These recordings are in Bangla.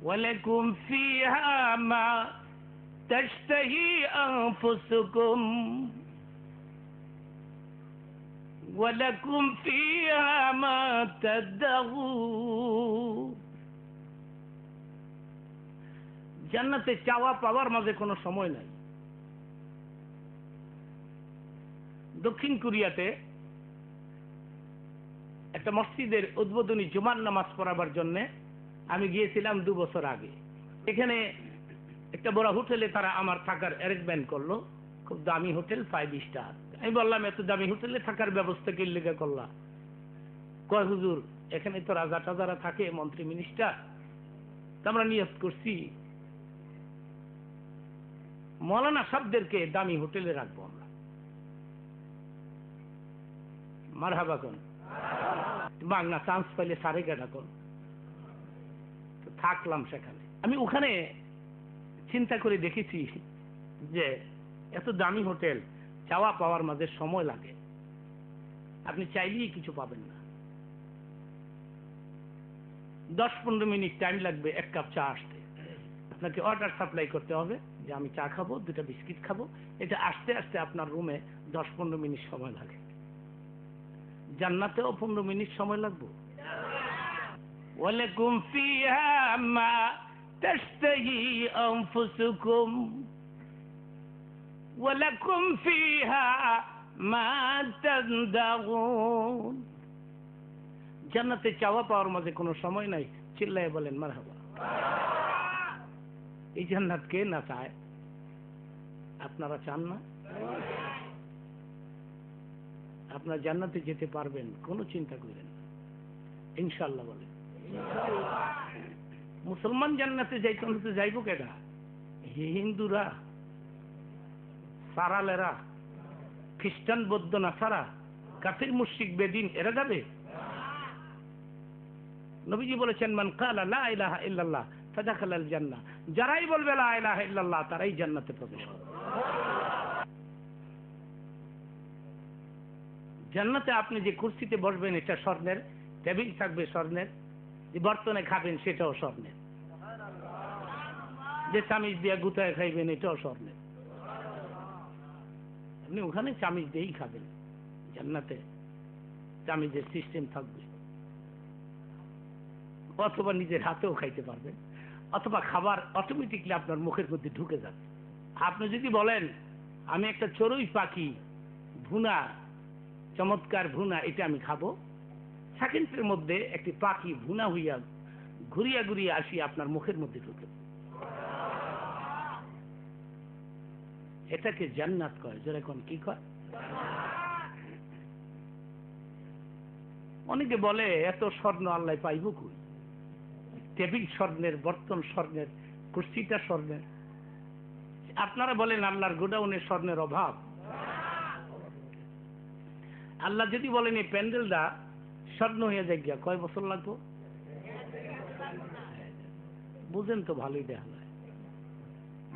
ওয়ালাকুম ফিহা মা তাশতাহি আনফুসুকুম ওয়ালাকুম ফিহা মা তাদউন। জান্নাতে চাওয়া পাওয়ার মাঝে কোনো সময় নাই। দক্ষিণ কোরিয়াতে একটা মসজিদের উদ্বোধনী জুমার নামাজ পড়াবার জন্য আমি গিয়েছিলাম 2 বছর আগে। এখানে একটা বড় হোটেলে তারা আমার থাকার অ্যারেঞ্জমেন্ট করলো, খুব দামি হোটেল, 5 স্টার। আমি বললাম, এত দামি হোটেলে থাকার ব্যবস্থা কি লেগে করলা? কয় হুজুর, এখানে তো রাজা টাজারা থাকে, মন্ত্রী মিনিস্টার, আমরা নিয়ত করছি মৌলানা সাহেবদেরকে দামি হোটেলে রাখবো আমরা। মারহাবা কোন বাংলা চান্স পাইলে সারে কেটা কোন। থাকলাম সেখানে। আমি ওখানে চিন্তা করে দেখেছি যে এত দামি হোটেল, চাওয়া পাওয়ার মাঝে সময় লাগে। আপনি চাইলেই কিছু পাবেন না। 10-15 মিনিট টাইম লাগবে 1 কাপ চা আসতে। আপনাকে অর্ডার সাপ্লাই করতে হবে যে আমি চা খাবো, 2টা বিস্কিট খাবো। এটা আসতে আসতে আপনার রুমে 10-15 মিনিট সময় লাগে। জান্নাতেও 15 মিনিট সময় লাগবে। ওয়ালাকুম ফিহা মা তাশতাহি আনফুসুকুম ওয়ালাকুম ফিহা মা তাদউন। জান্নাতে চাওয়া পাওয়ার মাঝে কোনো সময় নাই। চিল্লায়ে বলেন মারহাবা। এই জান্নাত কে না চায়? আপনারা চান না? আপনারা জান্নাতে যেতে পারবেন, কোনো চিন্তা করেন না, ইনশাআল্লাহ বলেন। মুসলমান জান্নাতে যাইতে হলে যাইব কেডা? হিন্দুরা, সারালেরা, খ্রিস্টান, বৌদ্ধ, নাসারা, কাফির, মুশরিক, বেদিন এরা যাবে? নবীজি বলেছেন, মান ক্বালা লা ইলাহা ইল্লাল্লাহ ফাদাখালাল জান্নাহ। যারাই বলবে লা ইলাহা ইল্লাল্লাহ তারাই জান্নাতে প্রবেশ করবে। জান্নাতে আপনি যে কুরসিতে বসবেন এটা স্বর্ণের, টেবিল থাকবে স্বর্ণের, যে বর্তনে খাবেন সেটাও স্বর্ণের, যে চামিচ দিয়ে গুতায় খাইবেন এটাও স্বর্ণের। আপনি ওখানে চামিচ দিয়েই খাবেন। জান্নাতে চামিচের সিস্টেম থাকবে, অথবা নিজের হাতেও খাইতে পারবেন, অথবা খাবার অটোমেটিকলি আপনার মুখের মধ্যে ঢুকে যাবে। আপনি যদি বলেন আমি একটা চড়ুই পাখি ভুনা, চমৎকার ভুনা, এটা আমি খাবো, সেকেন্ডের মধ্যে একটি পাখি ভুনা হইয়া ঘুরিয়া ঘুরিয়া আসি আপনার মুখের মধ্যে ঢুকে। এটাকে জান্নাত কয়। যেরকম কি কয়? অনেকে বলে এত স্বর্ণ আল্লাহ পাইব কই? টেবিল স্বর্ণের, বর্তন স্বর্ণের, কুর্সিটা স্বর্ণের। আপনারা বলেন আল্লাহর গোডাউনে স্বর্ণের অভাব? আল্লাহ যদি বলেন এই প্যান্ডেলটা স্বর্ণ হয়ে যায়, গিয়া কয় বছর লাগবো? বুঝেন তো ভালোই দেখা যায়।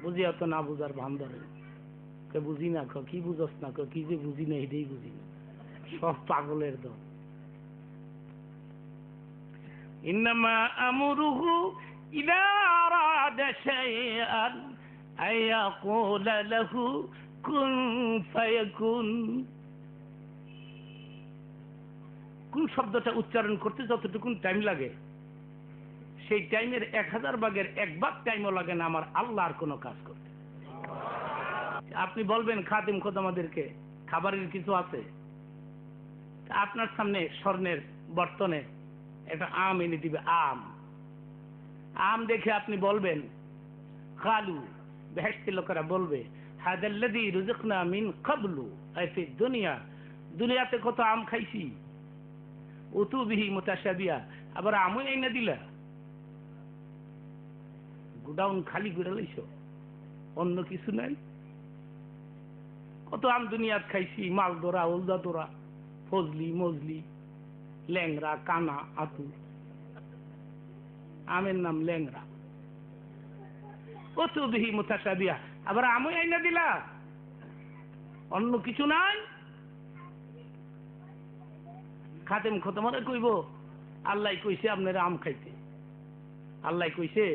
বুঝিয়া তো না বুঝার ভান ধরে, বুঝি না, কি বুঝস না, কি যে বুঝি না এটাই বুঝি না, সব পাগলের দল। ইন্নামা আমরুহু ইযা আরাদা শাইআন আয়াকুলা লাহু কুন ফায়াকুন। কোন শব্দটা উচ্চারণ করতে যতটুকুন টাইম লাগে, সেই টাইমের 1000 ভাগের 1 ভাগ টাইমও লাগে না আমার আল্লাহর কোনো কাজ করতে। আপনি বলবেন খাদিম খোদামাদেরকে খাবারের কিছু আছে, আপনার সামনে স্বর্ণের বর্তনে একটা আম এনে দিবে। আম দেখে আপনি বলবেন, কালু, বেহেশতি লোকেরা বলবে, হাদাল্লাযী রুযিকনা মিন ক্বাবলু আই ফি দুনিয়া, দুনিয়াতে কত আম খাইছি, উতু বিহি মুতাশাবিহা, আবার আমও এনে দিলা। গোডাউন খালি করে লইছো, অন্য কিছু নাই? কত আম দুনিয়াত খাইছি, মালদোরা, উলদাদোরা, ফজলি, মজলি, ল্যাংরা, কানা, আতু, আমের নাম ল্যাংরা। উতু বিহি মুতাশাবিহা, আবার আমও এনে দিলা, অন্য কিছু নাই? খাদেম খতমারে কইব আল্লাহ কইছে আপনারা আম খাইতে, আল্লাহ কইছে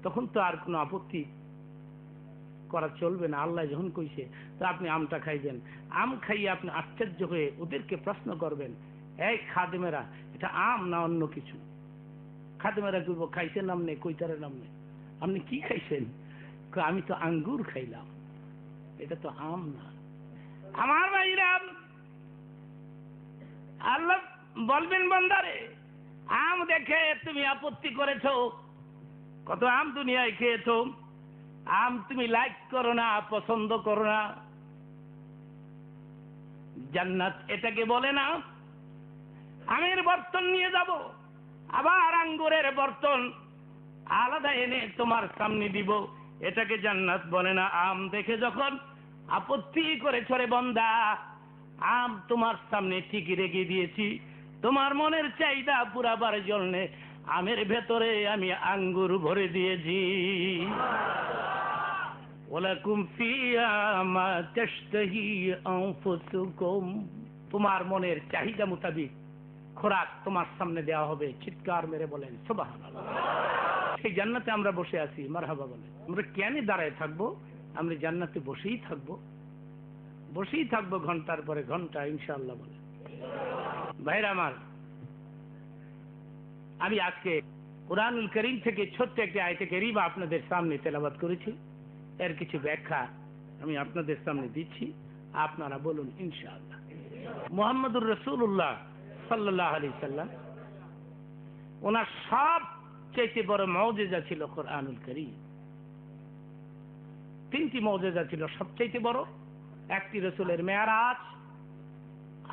তখন তো আর কোনো আপত্তি করা চলবে না। আল্লাহ যখন কইছে তো আপনি আমটা খাইবেন, আম খাইয়ে আপনি আশ্চর্য হয়ে ওদেরকে প্রশ্ন করবেন, এই খাদেমেরা এটা আম না অন্য কিছু? খাদেমেরা কইব খাইছেন নাম নেই, কইতারের নাম নেই, আপনি কি খাইছেন? আমি তো আঙ্গুর খাইলাম, এটা তো আম না। আমার ভাইরা, আল্লাহ বলবেন বান্দারে, আম দেখে তুমি আপত্তি করেছো, কত আম দুনিয়ায় খেয়েছো, আম তুমি লাইক করো না, পছন্দ করো না। জান্নাত এটাকে বলে না। আমের বর্তন নিয়ে যাব, আবার আঙ্গুরের বর্তন আলাদা এনে তোমার সামনে দিব, এটাকে জান্নাত বলে না। আম দেখে যখন আপত্তি করেছ রে বান্দা, আম তোমার সামনে ঠিকই রেখে দিয়েছি, তোমার মনের চাহিদা পুরাবার জন্য আমের ভেতরে আমি আঙ্গুর ভরে দিয়েছি। ওয়ালাকুম ফিহা মা তাশতাহি আনফুসুকুম, তোমার মনের চাহিদা মোতাবেক খোরাক তোমার সামনে দেওয়া হবে। চিৎকার মেরে বলেন সুবহানাল্লাহ। সেই জান্নাতে আমরা বসে আছি, মারহাবা বলেন। আমরা কেন দাঁড়ায় থাকবো? আমরা জান্নাতে বসেই থাকবো, বসেই থাকবো ঘন্টার পরে ঘন্টা ইনশাআল্লাহ বলে। ভাইরা আমার, আমি আজকে কুরআনুল কারীম থেকে ছোট্ট একটা আয়াতে কারীমা আপনাদের সামনে তেলাওয়াত করেছি, এর কিছু ব্যাখ্যা আমি আপনাদের সামনে দিচ্ছি, আপনারা বলুন ইনশাআল্লাহ। মুহাম্মদুর রাসূলুল্লাহ সাল্লাল্লাহু আলাইহি সাল্লাম, ওনার সবচেয়ে বড় মুজিজা ছিল কুরআনুল কারীম। তিনটি মুজিজা ছিল সবচেয়ে বড়। একটি রাসূলের মেরাজ,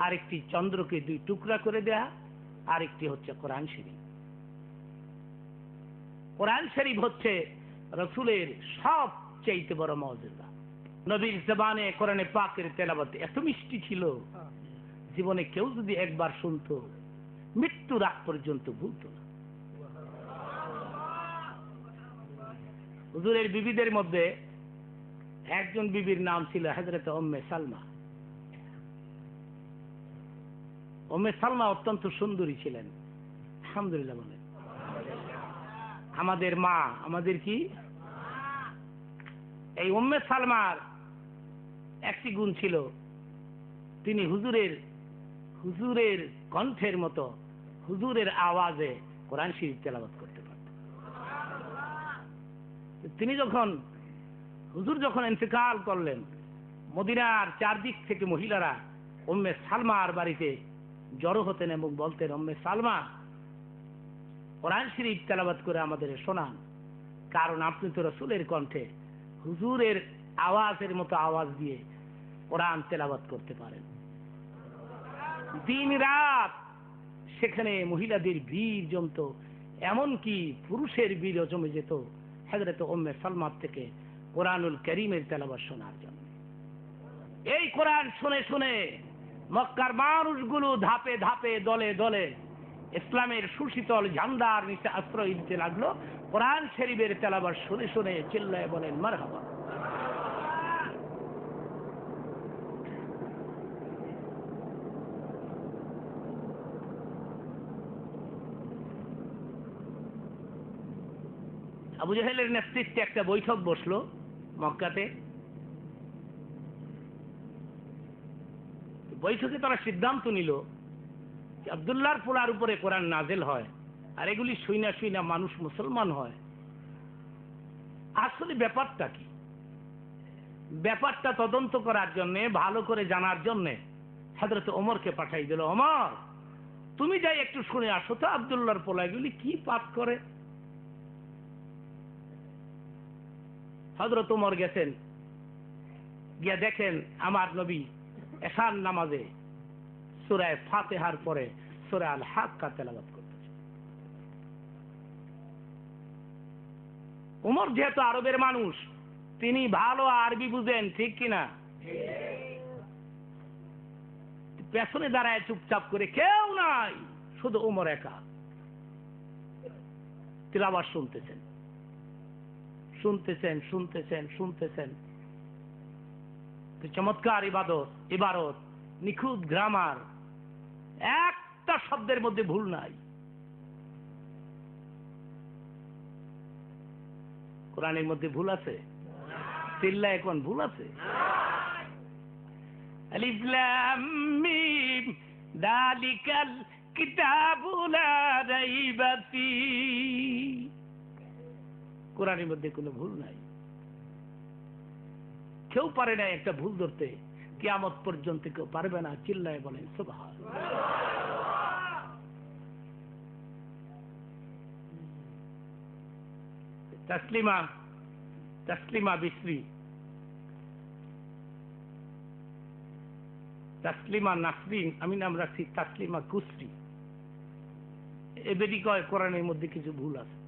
আরেকটি চন্দ্রকে দুই টুকরা করে দেয়া, আরেকটি হচ্ছে কোরআন শরীফ। কোরআন শরীফ হচ্ছে রাসূলের সবচেয়ে বড় মুজিজা। নবীর জবানে কোরআনে পাকের তেলাওয়াত এত মিষ্টি ছিল, জীবনে কেউ যদি একবার শুনতো মৃত্যুর আগ পর্যন্ত ভুলতো না। হুজুরের বিবিদের মধ্যে একজন বিবির নাম ছিল হযরত উম্মে সালমা। উম্মে সালমা অত্যন্ত সুন্দরী ছিলেন। আলহামদুলিল্লাহ বলেন। আমাদের মা, আমাদের কি? এই উম্মে সালমার একটি গুণ ছিল, তিনি হুজুরের কণ্ঠের মতো, হুজুরের আওয়াজে কোরআন শরীফ তেলাওয়াত করতে পারতেন। তিনি হুজুর যখন ইন্তেকাল করলেন, মদিনার চারদিক থেকে মহিলারা উম্মে সালমার বাড়িতে জড়ো হতেন এবং বলতেন, উম্মে সালমা কোরআন শরীফ তেলাওয়াত করে আমাদের শোনান, কারণ আপনি তো রাসূলের কণ্ঠে হুজুরের আওয়াজের মতো আওয়াজ দিয়ে কোরআন তেলাওয়াত করতে পারেন। দিন রাত সেখানে মহিলাদের ভিড় জমত, এমনকি পুরুষের ভিড়ও জমে যেত হযরত উম্মে সালমার থেকে কোরআনুল কারীমের তেলাওয়াত শোনার জন্য। এই কোরআন শুনে শুনে মক্কার মানুষগুলো ধাপে ধাপে দলে দলে ইসলামের সুশীতল ঝান্ডার নিচে আশ্রয় দিতে লাগলো। কোরআন শরীফের তেলাওয়াত শুনে শুনে চিল্লায় বলেন মারহাবা। আবু জাহেলের নেতৃত্বে একটা বৈঠক বসলো মক্কাতে। বৈঠকে তারা সিদ্ধান্ত নিল যে আব্দুল্লাহর পোলার উপরে কোরআন নাজেল হয়, আর এগুলি শুইনা শুইনা মানুষ মুসলমান হয়। আসলে ব্যাপারটা কি? ব্যাপারটা তদন্ত করার জন্য, ভালো করে জানার জন্য হযরত ওমরকে পাঠাই দিল। ওমর, তুমি যাই একটু শুনে আসো তো আব্দুল্লাহর পোলা এগুলি কি পাঠ করে। হযরত ওমর গেছেন, গিয়া দেখেন আমার নবী এশার নামাজে সূরা ফাতিহার পরে সূরা আল হাক্কা তেলাওয়াত করতেছে। ওমর যেহেতু আরবের মানুষ, তিনি ভালো আরবি বুঝেন, ঠিক কিনা? পেছনে দাঁড়ায় চুপচাপ করে, কেউ নাই, শুধু ওমর একা তেলাওয়াত শুনতেছেন, শুনতেছেন শুনতেছেন শুনতেছেন। চমৎকার ইবারত, নিখুঁত গ্রামার, একটা শব্দের মধ্যে ভুল নাই। কোরআনের মধ্যে ভুল আছে? চিল্লা এখন ভুল আছে? আলিফ লাম মিম যালিকাল কিতাবু লা রাইবা ফীহি। কোরআনের মধ্যে কোনো ভুল নাই। কেউ পারে না একটা ভুল ধরতে, কিয়ামত পর্যন্ত কেউ পারবে না। চিল্লায় বলেন সুবহানাল্লাহ। তাসলিমা বিসরি, তাসলিমা নাসরিন, আমি নাম রাখছি তাসলিমা কুসরি। এবেরি কয় কোরআনের মধ্যে কিছু ভুল আছে।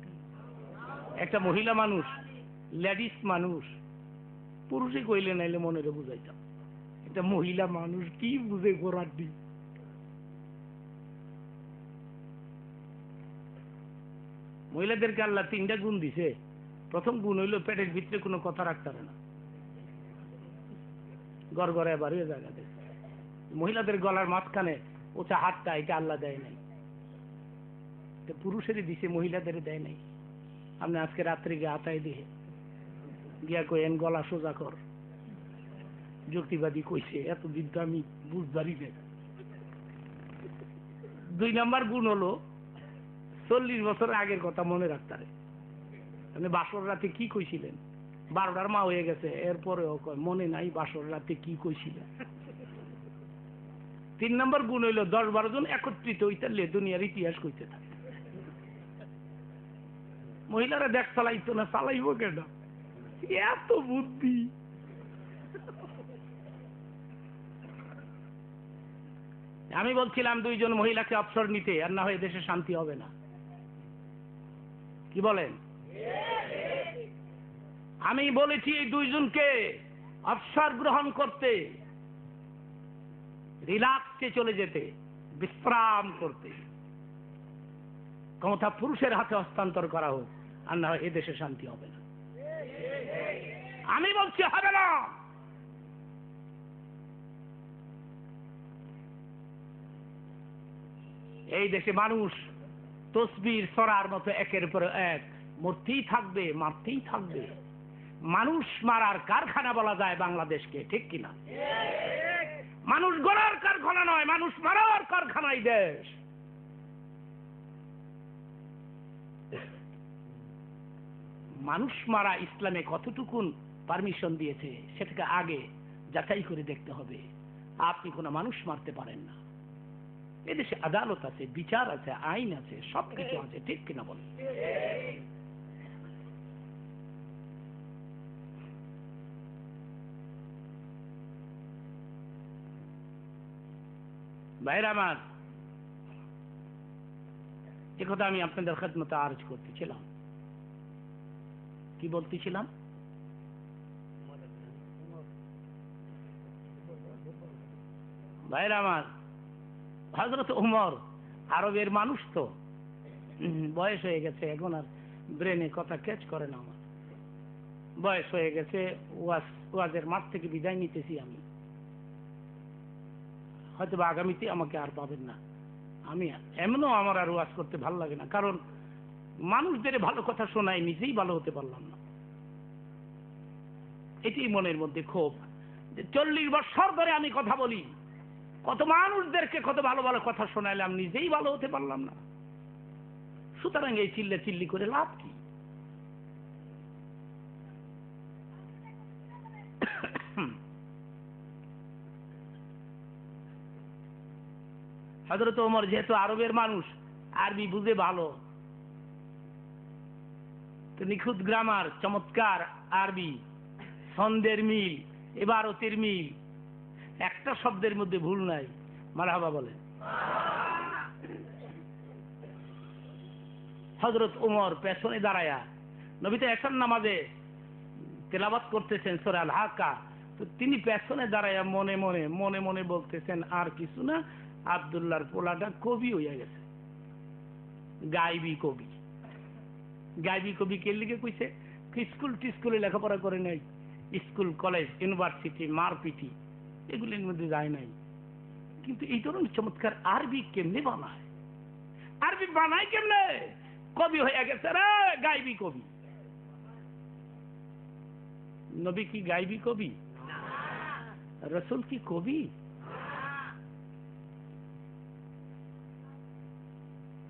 একটা মহিলা মানুষ, লেডিস মানুষ, পুরুষে কইলে নাইলে মনেরে বুঝাইতাম। একটা মহিলা মানুষ কি বুঝে কোরআন দি? মহিলাদেরকে আল্লাহ 3টা গুণ দিছে। প্রথম গুণ হইল পেটের ভিতরে কোনো কথা রাখতে পারে না, গড়গড়ে বাড়িয়ে জায়গা দেয়। মহিলাদের গলার মাঝখানে ওচা হাতটা, এটা আল্লাহ দেয় নাই, পুরুষেরই দিছে, মহিলাদের দেয় নাই। আপনি আজকে রাত্রে গিয়ে আতায় দিয়ে গিয়া কইেন গলা সোজা কর, যুক্তিবাদী কইছে, এতদিন তো আমি বুঝবারই না। 2 নম্বর গুণ হলো 40 বছর আগের কথা মনে রাখতে পারে। আপনি বাসর রাতে কি কইছিলেন? 12টার মা হয়ে গেছে, এরপরেও কয় মনে নাই বাসর রাতে কি কইছিলেন। 3 নম্বর গুণ হইল 10-12 জন একত্রিত হইতালে দুনিয়ার ইতিহাস কইতে থাকে। মহিলারা দেখ চালাইতো না, চালাইব কেন? এত বুদ্ধি। আমি বলছিলাম 2 জন মহিলাকে অবসর নিতে, আর না হয় দেশে শান্তি হবে না। কি বলেন? আমি বলেছি এই 2 জনকে অবসর গ্রহণ করতে, রিল্যাক্সে চলে যেতে, বিশ্রাম করতে। ক্ষমতা পুরুষের হাতে হস্তান্তর করা হোক, আর না হয় এ দেশে শান্তি হবে না। আমি বলছি হবে না। এই দেশে মানুষ তসবির সরার মতো একের পর এক মরতেই থাকবে, মারতেই থাকবে। মানুষ মারার কারখানা বলা যায় বাংলাদেশকে, ঠিক কিনা? মানুষ গড়ার কারখানা নয়, মানুষ মারার কারখানাই দেশ। মানুষ মারা ইসলামে কতটুকুন পারমিশন দিয়েছে সেটাকে আগে যাচাই করে দেখতে হবে। আপনি কোনো মানুষ মারতে পারেন না। এদেশে আদালত আছে, বিচার আছে, আইন আছে, সবকিছু আছে, ঠিক কিনা বলেন? ভাইরা আমার, এ কথা আমি আপনাদের খেদমতে আরজ করতেছিলাম। কি বলতেছিলাম? ভাইরা আমার, হযরত ওমর আরবের মানুষ তো, বয়স হয়ে গেছে, এখন আর ব্রেনে কথা ক্যাচ করে না। আমার বয়স হয়ে গেছে, ওয়াজের মাঠ থেকে বিদায় নিতেছি আমি। হয়তো বা আগামীতে আমাকে আর পাবেন না। আমি এমনও আমার আর ওয়াজ করতে ভালো লাগে না, কারণ মানুষদের ভালো কথা শোনাই, নিজেই ভালো হতে পারলাম না। এটি মনের মধ্যে ক্ষোভ যে 40 বছর ধরে আমি কথা বলি, কত মানুষদেরকে কত ভালো ভালো কথা শোনাইলাম, নিজেই ভালো হতে পারলাম না। সুতরাং এই চিল্লা চিল্লি করে লাভ কি? হযরত ওমর যেহেতু আরবের মানুষ, আরবি বুঝে ভালো, তো নিখুঁত গ্রামার, চমৎকার আরবি, ছন্দের মিল, ইবারতের মিল, একটা শব্দের মধ্যে ভুল নাই। মারহাবা বলে। হযরত ওমর পেছনে দাঁড়ায়া, নবী তো এশার নামাজে তেলাওয়াত করতেছেন সূরা আল হাক্কা, তো তিনি পেছনে দাঁড়ায়া মনে মনে মনে মনে বলতেছেন, আর কিছু না, আব্দুল্লাহর পোলাটা কবি হইয়া গেছে, গাইবি কবি। গাইবি কবি কে লিখে কইছে? স্কুল টিস্কুলে লেখাপড়া করে নাই, স্কুল কলেজ ইউনিভার্সিটি মারপিটি এগুলির মধ্যে যায় নাই, কিন্তু এই ধরনের চমৎকার আরবি কেমনে বানায়? আরবি বানায় কেমনে? কবি হয়ে গেছে রে, গাইবি কবি। নবী কি গাইবি কবি? রাসূল কি কবি?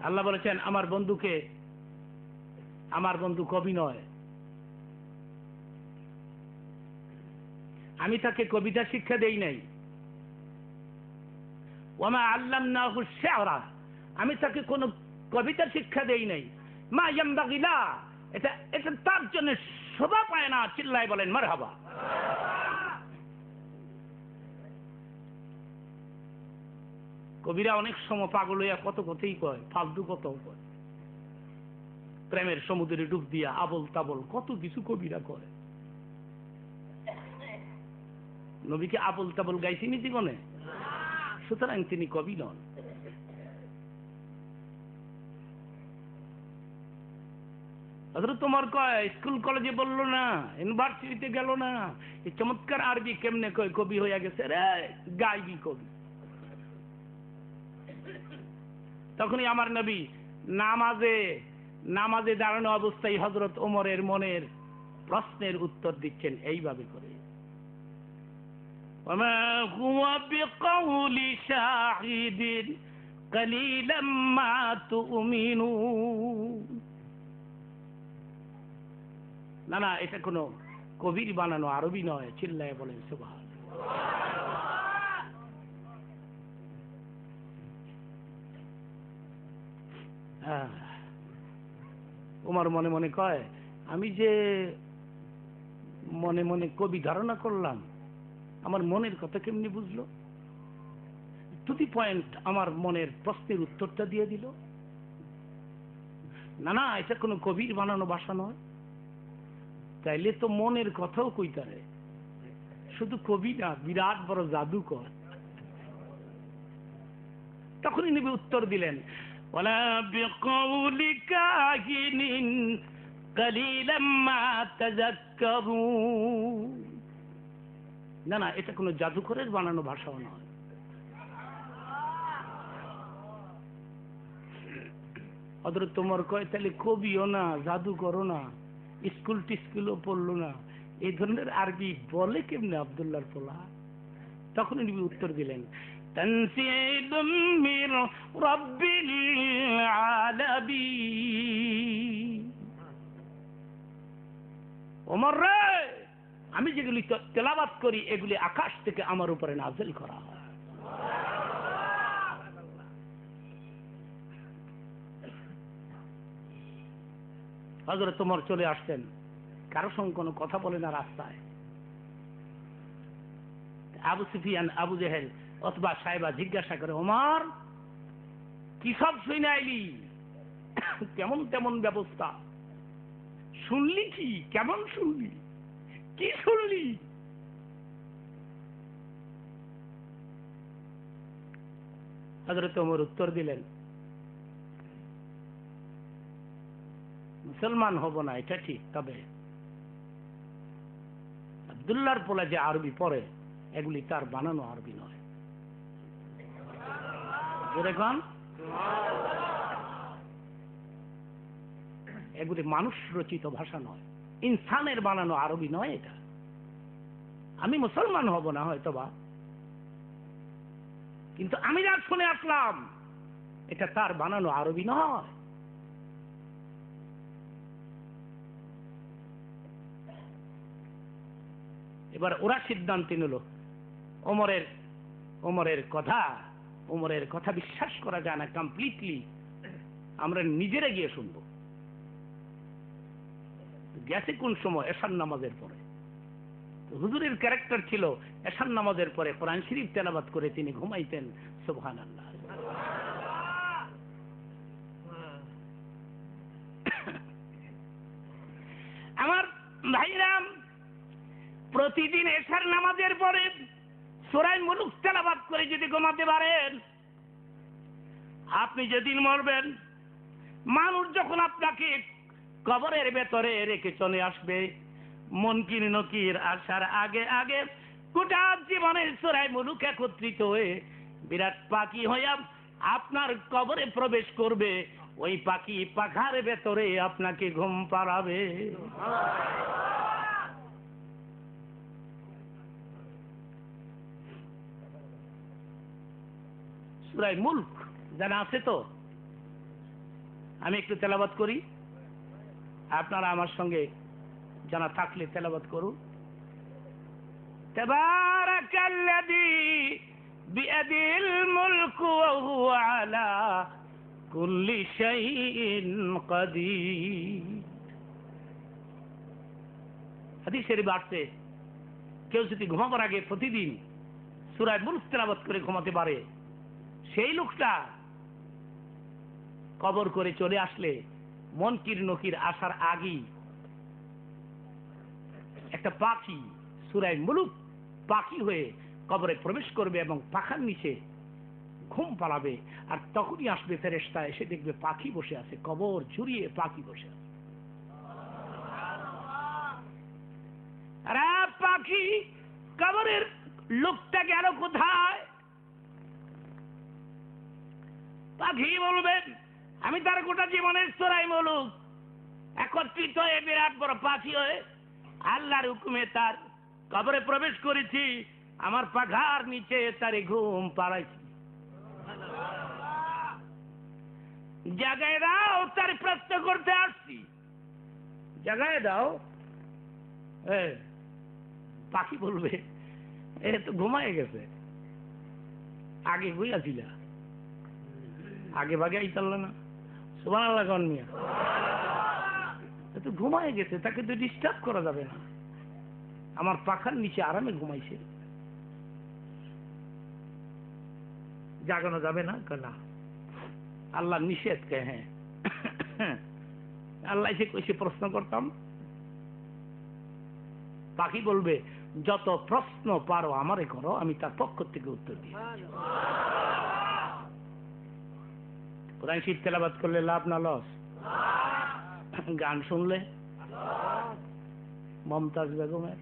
আল্লাহ বলেছেন আমার বন্ধু কবি নয়, আমি তাকে কবিতা শিক্ষা দেই নাই। ওয়ামা আল্লামনাহু শি'রা, আমি তাকে কোনো কবিতা শিক্ষা দেই নাই। মা ইয়ামবাগি লা, এটা তার জন্য শোভা পায় না। চিল্লায় বলেন মারহাবা। কবিরা অনেক সময় পাগল হইয়া কত কথাই কয়, ফালতু কথাও কয়। প্রেমের সমুদ্রে ডুব দিয়া আবল তাবল কত কিছু কবিরা করে। নবীকে আবল তাবল গাইছিনি জীবনে, সুতরাং তিনি কবি নন। হযরত ওমর কয় স্কুল কলেজে বললো না, ইউনিভার্সিটিতে গেল না, এই চমৎকার আরবি কেমনে কয় কবি হইয়া গেছে রে, গাইবি কবি। তখনই আমার নবী নামাজে দাঁড়ানো অবস্থায় হযরত ওমরের মনের প্রশ্নের উত্তর দিচ্ছেন এইভাবে করে, ওমা হুয়া বিকাউলি শাহিদিন কালিলাম মা তুমিনুন। না, এটা কোনো কবির বানানো আরবি নয়। চিল্লায় বলেন সুবহান। ওমর মনে মনে কয়, আমি যে মনে মনে কবি ধারণা করলাম, আমার মনের কথা কেমনি বুঝলো? টু দি পয়েন্ট আমার মনের প্রশ্নের উত্তরটা দিয়ে দিল। না, এটা কোনো কবির বানানো ভাষা নয়। তাইলে তো মনের কথাও কইতারে, শুধু কবি না, বিরাট বড় জাদুকর। তখনই নবী উত্তর দিলেন, ওয়ালা বিকাউলি কাহিনিন কালিলাম মা তাযাক্কারুন। না, এটা কোনো জাদুকরের বানানো ভাষাও নয়। হযরত ওমর কয় তাহলে কবিও না, জাদুকরও না, স্কুলও পড়লো না, এই ধরনের আরবি বলে কেমনে আব্দুল্লাহর পোলা? তখন নবী উত্তর দিলেন, তানসীলুম মির রাব্বিল আলামিন। ওমর রে, আমি যেগুলি তেলাওয়াত করি এগুলি আকাশ থেকে আমার উপরে নাযিল করা হয়। হযরত ওমর চলে আসছেন, কারো সঙ্গে কোনো কথা বলে না রাস্তায়। আবু সুফিয়ান, আবু জেহেল, অথবা সাহেবা জিজ্ঞাসা করে, ওমর কি সব শুনে আইলি? কেমন তেমন ব্যবস্থা শুনলি? কি কেমন শুনলি? কি শুনলি? হযরত ওমর উত্তর দিলেন, মুসলমান হব না এটা ঠিক, তবে আব্দুল্লাহর পোলা যে আরবি পড়ে এগুলি তার বানানো আরবি নয়। যেরকম এগুলি মানুষ রচিত ভাষা নয়, ইনসানের বানানো আরবি নয় এটা। আমি মুসলমান হব না হয়তোবা, কিন্তু আমি যা শুনে আসলাম এটা তার বানানো আরবি নয়। এবার ওরা সিদ্ধান্ত নিল, ওমরের কথা বিশ্বাস করা যায় না কমপ্লিটলি, আমরা নিজেরা গিয়ে শুনবো। গেছে কোন সময়? এশার নামাজের পরে। হুজুরের ক্যারেক্টার ছিল এশার নামাজের পরে কোরআন শরীফ তেলাওয়াত করে তিনি ঘুমাইতেন। সুবহানাল্লাহ। আমার ভাইরাম, প্রতিদিন এশার নামাজের পরে সূরা মুলক তেলাওয়াত করে যদি ঘুমাতে পারেন, আপনি যেদিন মরবেন, মানুষ যখন আপনাকে কবরের ভেতরে রেখে চলে আসবে, মুনকির নকির আসার আগে আগে গোটা জীবনের সূরা মুলক একত্রিত হয়ে বিরাট পাখি হয়ে আপনার কবরে প্রবেশ করবে। ওই পাখি পাখার ভেতরে আপনাকে ঘুম পাড়াবে। সূরা মুলক জানা আছে তো? আমি একটু তেলাওয়াত করি, আপনারা আমার সঙ্গে জানা থাকলে তেলাওয়াত করুন। তাবারাকাল্লাযী বিয়াদিল মুলকু ওয়া হুয়া আলা কুল্লি শাইইন কাদির। হাদিস শরীফে আছে, কেউ যদি ঘুমাবার আগে প্রতিদিন সূরা মুলক তেলাওয়াত করে ঘুমাতে পারে, সেই লোকটা কবর করে চলে আসলে মুনকির নকির আসার আগেই একটা পাখি সূরা মুলক পাখি হয়ে কবরে প্রবেশ করবে এবং পাখার নিচে ঘুম পালাবে, আর তখনই আসবে ফেরেশতা, এসে দেখবে পাখি বসে আছে, কবর জুড়িয়ে পাখি বসে আছে। আর পাখি কবরের লোকটা গেল কোথায়? পাখি বলবেন আমি তার গোটা জীবনের সূরা মুলক একত্রিত হয়ে বিরাট বড় পাখি হয়ে আল্লাহর হুকুমে তার কবরে প্রবেশ করেছি, আমার পাখার নিচে তারে ঘুম পাড়াইছি। জাগায় দাও, তার প্রশ্ন করতে আসছি, জাগায় দাও। পাখি বলবে এ তো ঘুমায় গেছে, আগে ঘুমাইছিল, আগে ভাগে আইতাল না। সুবহানাল্লাহ কোন মিয়া, তো ঘুমায় গেছে, তাকে তো ডিস্টার্ব করা যাবে না, আমার পাখার নিচে আরামে ঘুমাইছে, জাগানো যাবে না। না, আল্লাহ নিষেধ কে? হ্যাঁ, আল্লাহ এসে কইছে প্রশ্ন করতাম। পাখি বলবে যত প্রশ্ন পারো আমারে করো, আমি তার পক্ষ থেকে উত্তর দিই। কোরআন শরীফ তেলাওয়াত করলে লাভ না লস? গান শুনলে মমতাজ বেগমের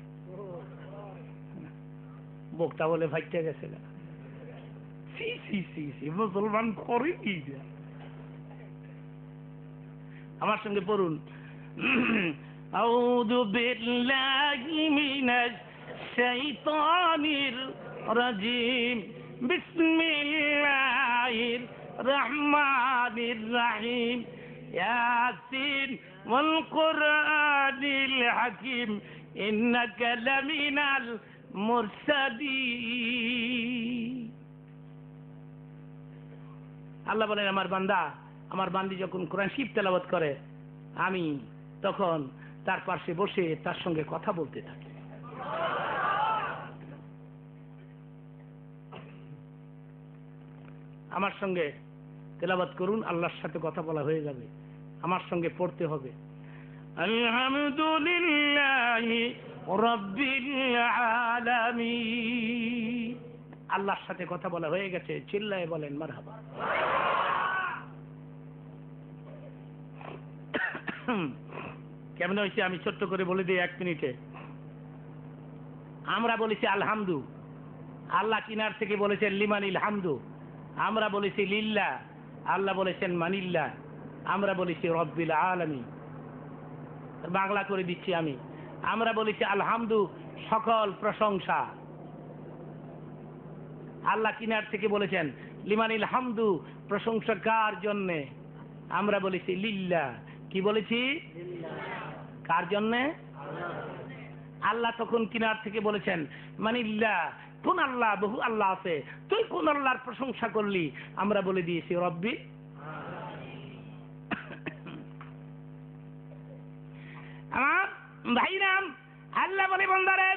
বক্তা বলে ফাইটে গেছে, মুসলমান করে কি? আমার সঙ্গে পড়ুন, আউযু বিল্লাহি মিনাশ শাইতানির রাজিম, বিসমিল্লাহির রহমানির রহিম, ইয়াসিন ওয়াল কুরআনিল হাকিম, ইন্নাকা লামিনাল মুরসালিন। আল্লাহ বলেন আমার বান্দা, আমার বান্দি যখন কোরআন শরীফ তেলাওয়াত করে, আমি তখন তার পাশে বসে তার সঙ্গে কথা বলতে থাকি। আমার সঙ্গে তেলাওয়াত করুন, আল্লাহর সাথে কথা বলা হয়ে যাবে। আমার সঙ্গে পড়তে হবে আলহামদুলিল্লাহি রাব্বিল আলামিন। আল্লাহর সাথে কথা বলা হয়ে গেছে, চিল্লায়ে বলেন মারহাবা। কেমন হয়েছে আমি ছোট্ট করে বলে দিই 1 মিনিটে। আমরা বলেছি আলহামদু, আল্লাহ কিনার থেকে বলেছেন লিমানিল হামদু। আমরা বলেছি লিল্লাহ, আল্লাহ বলেছেন মানিল্লাহ। আমরা বলেছি রব্বিল আলামিন। বাংলা করে দিচ্ছি আমি। আমরা বলেছি আলহামদু, সকল প্রশংসা। আল্লাহ কিনার থেকে বলেছেন লিমানিল হামদু, প্রশংসা কার জন্যে? আমরা বলেছি লিল্লাহ। কি বলেছি? কার জন্যে? আল্লাহ তখন কিনার থেকে বলেছেন মানিল্লাহ, কোন আল্লাহ? বহু আল্লাহ আছে, তুই কোন আল্লাহর প্রশংসা করলি? আমরা বলে দিয়েছি রব্বি। আমার ভাইরাম, আল্লাহ বলে বান্দারে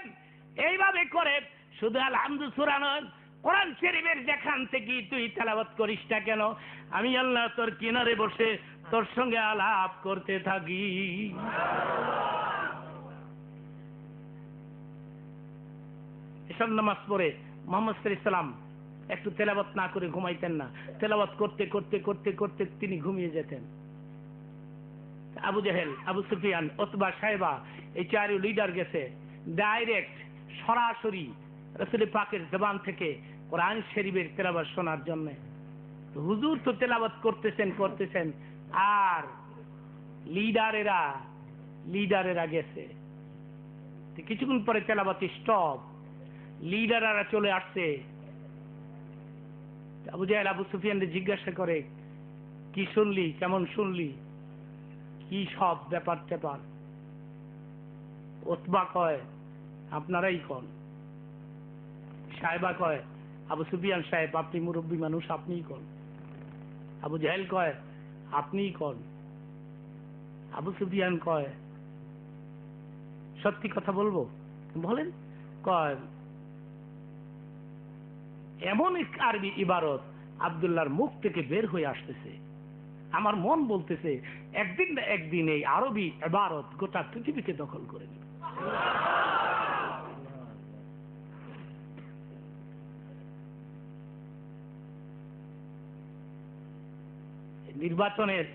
এইভাবে করে শুধু আলহামদু সূরা নয়, কোরআন শরীফের যেখান থেকে তুই তেলাওয়াত করিস না কেন, আমি আল্লাহ তোর কিনারে বসে তোর সঙ্গে আলাপ করতে থাকি। এসব নামাজ পড়ে মুহাম্মদ সাল্লাল্লাহু আলাইহি সাল্লাম একটু তেলাওয়াত না করে ঘুমাইতেন না। তেলাওয়াত করতে করতে করতে করতে তিনি ঘুমিয়ে যেতেন। আবু জেহেল, আবু সুফিয়ান, উতবা, সাইবা, এই 4 লিডার গেছে ডাইরেক্ট সরাসরি রাসূল পাকের জবান থেকে কোরআন শরীফের তেলাওয়াত শোনার জন্য। হুজুর তো তেলাওয়াত করতেছেন আর লিডারেরা গেছে। কিছুক্ষণ পরে তেলাওয়াত স্টপ, লিডাররা চলে আসছে। আবু জাহেল আবু সুফিয়ানকে জিজ্ঞাসা করে, কি শুনলি, কেমন শুনলি, কি সব ব্যাপার ট্যাপার? ওতবা কয়, আপনারাই কন। সাহেবা কয়, আবু সুফিয়ান সাহেব, আপনি মুরব্বী মানুষ, আপনিই কন। আবু জাহেল কয়, আপনিই কন। আবু সুফিয়ান কয়, সত্যি কথা বলবো? বলেন। কয়, এমন এক আরবি ইবারত আব্দুল্লাহর মুখ থেকে বের হয়ে আসতেছে, আমার মন বলতেছে একদিন না একদিন এই আরবি ইবারত গোটা পৃথিবীকে দখল করে নেবে। নির্বাচনের,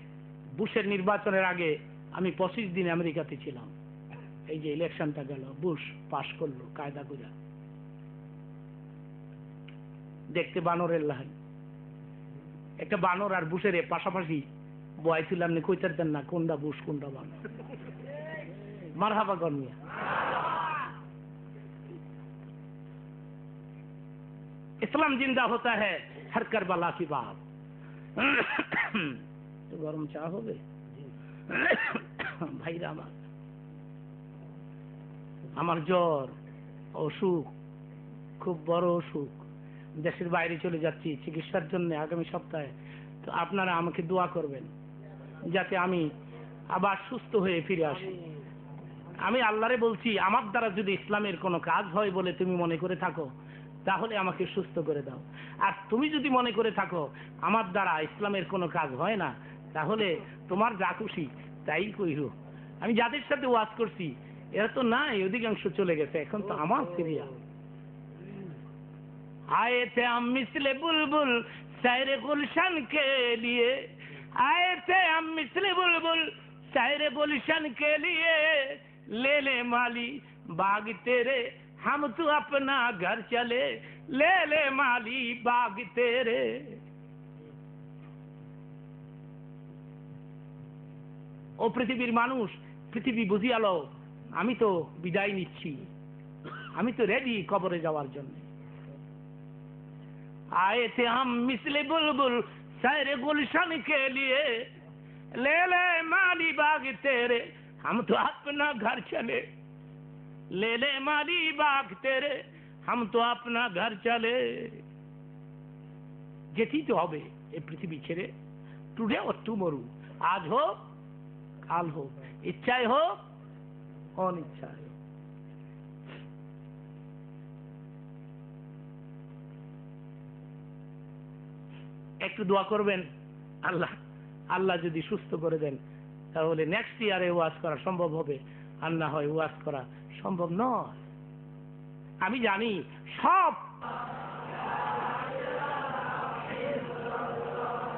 বুশের নির্বাচনের আগে আমি 25 দিন আমেরিকাতে ছিলাম। এই যে ইলেকশনটা গেল, বুশ পাশ করলো কায়দা করে, দেখতে বানরের লাহান। একটা বানর আর বুশের পাশাপাশি বয়াইছিলাম, কইতার দেন না কোনটা বুশ কোনটা বানর। মারহাবা গনিয়া। इस्लाम जिंदा होता है हर करबला की बात। तो गरम चा हो गए ভাইরা আমার জ্বর, অসুখ, খুব বড় অসুখ, দেশের বাইরে চলে যাচ্ছি চিকিৎসার জন্য আগামী সপ্তাহে। তো আপনারা আমাকে দোয়া করবেন যাতে আমি আবার সুস্থ হয়ে ফিরে আসি। আমি আল্লাহরে বলছি, আমার দ্বারা যদি ইসলামের কোনো কাজ হয় বলে তুমি মনে করে থাকো, তাহলে আমাকে সুস্থ করে দাও। আর তুমি যদি মনে করে থাকো আমার দ্বারা ইসলামের কোনো কাজ হয় না, তাহলে তোমার যা খুশি তাই কইরো। আমি যাদের সাথে ওয়াজ করছি এরা তো নাই, অধিকাংশ চলে গেছে, এখন তো আমার সিরিয়াল। आए थे हम मिसले बुलबुल शायरे गुलशन के लिए, आए थे हम मिसले बुलबुल शायरे गुलशन के लिए, ले ले माली बाग तेरे हम तो अपना घर चले, ले ले माली बाग तेरे। ও পৃথিবীর মানুষ, পৃথিবী বুঝিয়ালো, আমি তো বিদায় নিচ্ছি, আমি তো রেডি কবরে যাওয়ার জন্য। आए थे हम मिसले बुलबुल शायरे गुलशन के लिए, ले ले माली बाग तेरे हम तो अपना घर चले, ले ले माली बाग तेरे हम तो अपना घर चले। যেতেই তো হবে এই পৃথিবী ছেড়ে, টুডে অর টুমরো, আজ হোক কাল হোক, ইচ্ছায় হোক অনিচ্ছায়। একটু দোয়া করবেন, আল্লাহ আল্লাহ যদি সুস্থ করে দেন তাহলে নেক্সট ইয়ারে ওয়াজ করা সম্ভব হবে, আর না হয় ওয়াজ করা সম্ভব নয়। আমি জানি সব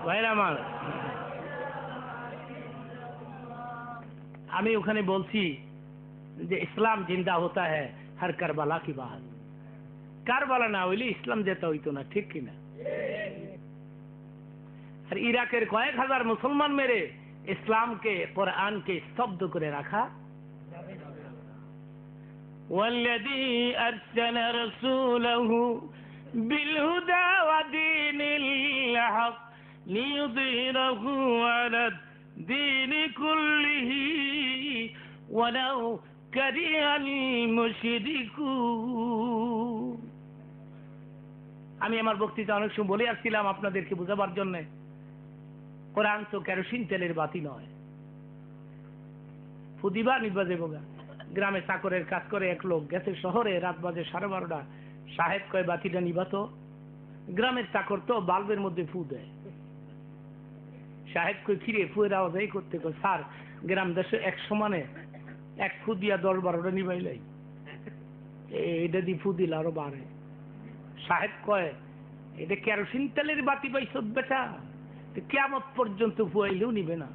ভাইরা আমার, আমি ওখানে বলছি যে ইসলাম জিন্দা হতা হ্যায় হর কারবালা কি বাত। কারবালা না হইলে ইসলাম যেতে হইতো না, ঠিক কিনা? আর ইরাকের কয়েক হাজার মুসলমান মেরে ইসলামকে, কোরআনকে স্তব্ধ করে রাখা। والذي أرسل رسوله بالهدى ودين الحق ليظهره على الدين كله ولو كره المشركون। আমি আমার বক্তৃতা অনেক সময় বলে আসছিলাম আপনাদেরকে বোঝাবার জন্য, কোরআন তো কেরোসিন তেলের বাতি নয়, ফুদিবা নির্বাজে বোগা। গ্রামে চাকরের কাজ করে এক লোক গেছে শহরে, রাত বাজে 12:30, সাহেব কয় বাতিটা নিবাতো। গ্রামের চাকর তো বাল্বের মধ্যে ফু দেয়। সাহেব কই ফিরে ফুয়ের আওয়াজ এই করতে কয়, স্যার গ্রাম দেশে এক সমানে এক ফু দিয়া 10-12টা নিবাইলাই, এটা দিয়ে ফু দিল আরো বাড়ে। সাহেব কয় এটা কেরোসিন তেলের বাতি পাইছ বেটা, কিয়ামত পর্যন্ত ফুয়াইলেও নিবে না।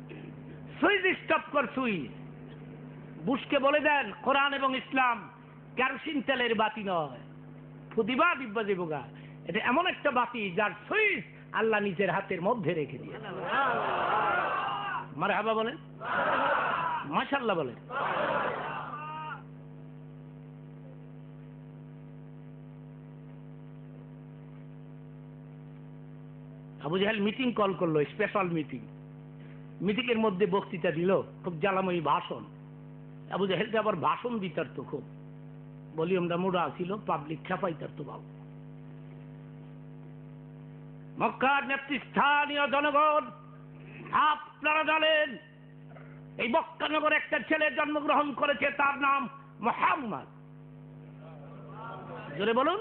সুইচ স্টপ কর সুইচ। বুশকে বলে দেন কোরআন এবং ইসলাম কেরোসিন তেলের বাতি নয়, ফুদিবা দিব্বা দেবগা। এটা এমন একটা বাতি যার সুইচ আল্লাহ নিজের হাতের মধ্যে রেখে দিয়ে। মারহাবা বলেন, মাশাআল্লাহ বলেন। আবু জাহেল মিটিং কল করলো, স্পেশাল মিটিং। মিটিংয়ের মধ্যে বক্তৃতা দিল, খুব জ্বালাময়ী ভাষণ। আবু জাহেলকে আবার ভাষণ দিতার তো খুব ভলিউমটা মোড়া ছিল, পাবলিক খেপাইতার তো বাবু। মক্কার নেতৃস্থানীয় জনগণ, আপনারা জানেন এই মক্কানগরে একটা ছেলে জন্মগ্রহণ করেছে, তার নাম মুহাম্মদ। জোরে বলুন।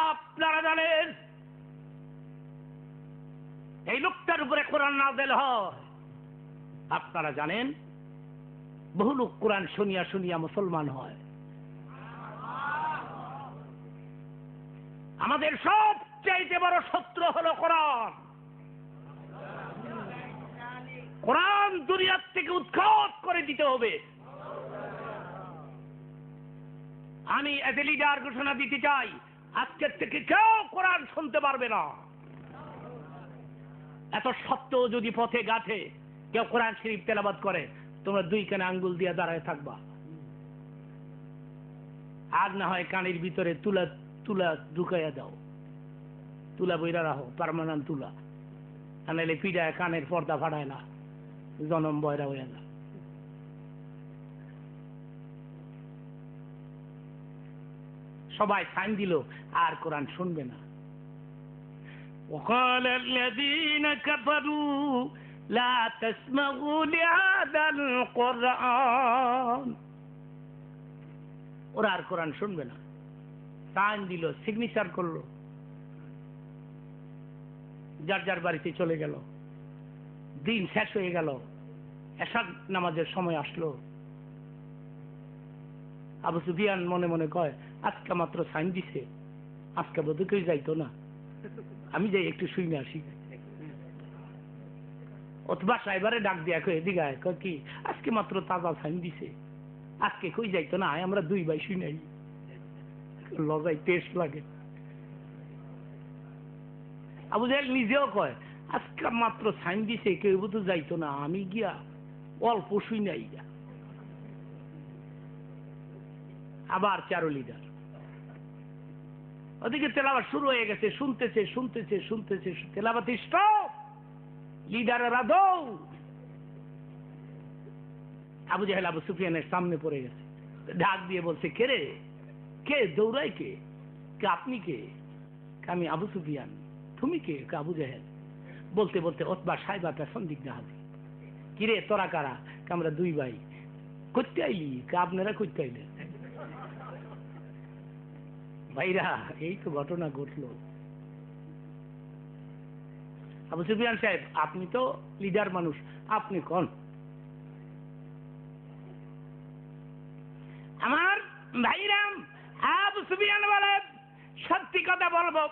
আপনারা জানেন এই লোকটার উপরে কোরআন নাযিল হয়। আপনারা জানেন বহু লোক কোরআন শুনিয়া শুনিয়া মুসলমান হয়। আমাদের সবচাইতে বড় শত্রু হলো কোরআন। কোরআন দুনিয়ার থেকে উৎখাত করে দিতে হবে। আমি এজ এ লিডার ঘোষণা দিতে চাই, আজকের থেকে কেউ কোরআন শুনতে পারবে না। এত সত্ত্বেও যদি পথে গাঁথে কেউ কোরআন শরীফ তেলাওয়াত করে, তোমরা দুই কানে আঙ্গুল দিয়ে দাঁড়ায় থাকবা। আর না হয় কানের ভিতরে তুলা তুলা ঢুকাইয়া দাও, তুলা বইরা রাখো, পার্মানেন্ট তুলা। নাহলে পিড়ায় কানের পর্দা ফাটায় না, জনম বয়রা হয়ে না। সবাই সাইন দিল, আর কোরআন শুনবে না। وقال الذين كفروا لا تسمعوا لهذا القرآن। ওরা আর কোরআন শুনবে না। সাইন দিল, সিগনেচার করলো, যার যার বাড়িতে চলে গেল। দিন শেষ হয়ে গেল, এশার নামাজের সময় আসলো। আবু সুফিয়ান মনে মনে কয়, আজকে মাত্র সাইন দিছে, আজকে বোধ কেউ যাইতো না, আমি যাই একটু শুনে আসি। অথবা সাইবারে ডাক দিয়া কয়, এদিকে আয়। কয় কি, আজকে মাত্র তাজা সাইন দিছে, আজকে কই যাইতো না, আমরা দুই ভাই শুনাই। লজাই টেস্ট লাগে। আবু জাহেল নিজেও কয়, আজকে মাত্র সাইন দিছে, কেউ তো যাইতো না, আমি গিয়া অল্প শুনাই। আবার চারো লিডার ওদিকে তেলাওয়াত শুরু হয়ে গেছে, শুনতেছে শুনতেছে শুনতেছে, তেলাওয়াত স্টপ, লিডারেরা দৌড়। আবু জাহেল আবু সুফিয়ানের সামনে পড়ে গেছে, ডাক দিয়ে বলছে, কে রে, কে দৌড়াই, কে আপনি কে? আমি আবু সুফিয়ান। তুমি কে? আবু জাহেল। বলতে বলতে ওতবা সাহেবা পেছন দিক না হাতে, কিরে তোরা কারা? আমরা দুই ভাই। করতে আইলি? আপনারা করতে আইলেন? ভাইরা, এই তো ঘটনা ঘটলো। আবু সুফিয়ান সাহেব, আপনি তো লিডার মানুষ, আপনি কোন? আমার ভাইরাম, আবু সুফিয়ান বলে, সত্যি কথা বলবো,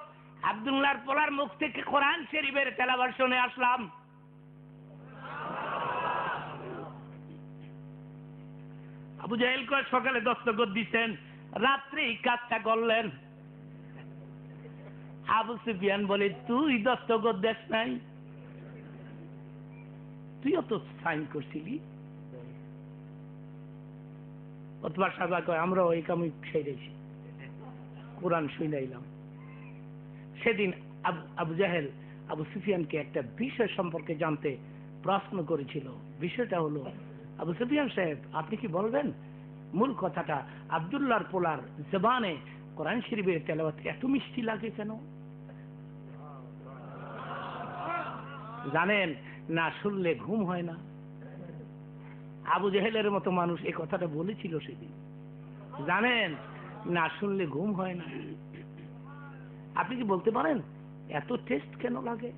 আব্দুল্লাহর পোলার মুখ থেকে কোরআন শরীফের তেলাওয়াত শুনে আসলাম। আবু জাহেল কয়, সকালে দস্তখত দিচ্ছেন, রাত্রি কাজটা করলেন। আবু সুফিয়ান বলে, তুই দস্তখত দেশ নাই? তুইও তো সাইন করছিলি। অথবা সাজা কয়, আমরা ওই কামই সেরেছি, কোরআন শুনাইলাম। সেদিন আবু জাহেল আবু সুফিয়ানকে একটা বিষয় সম্পর্কে জানতে প্রশ্ন করেছিল। বিষয়টা হলো, আবু সুফিয়ান সাহেব, আপনি কি বলবেন মূল কথাটা, আব্দুল্লাহর পোলার জবানে কোরআন শরীফের তেলাওয়াত এত মিষ্টি লাগে কেন? জানেন, না শুনলে ঘুম হয় না। আবু জাহেলের মতো মানুষ এই কথাটা বলেছিল সেদিন। জানেন, না শুনলে ঘুম হয় না। আপনি কি বলতে পারেন এত টেস্ট কেন লাগে?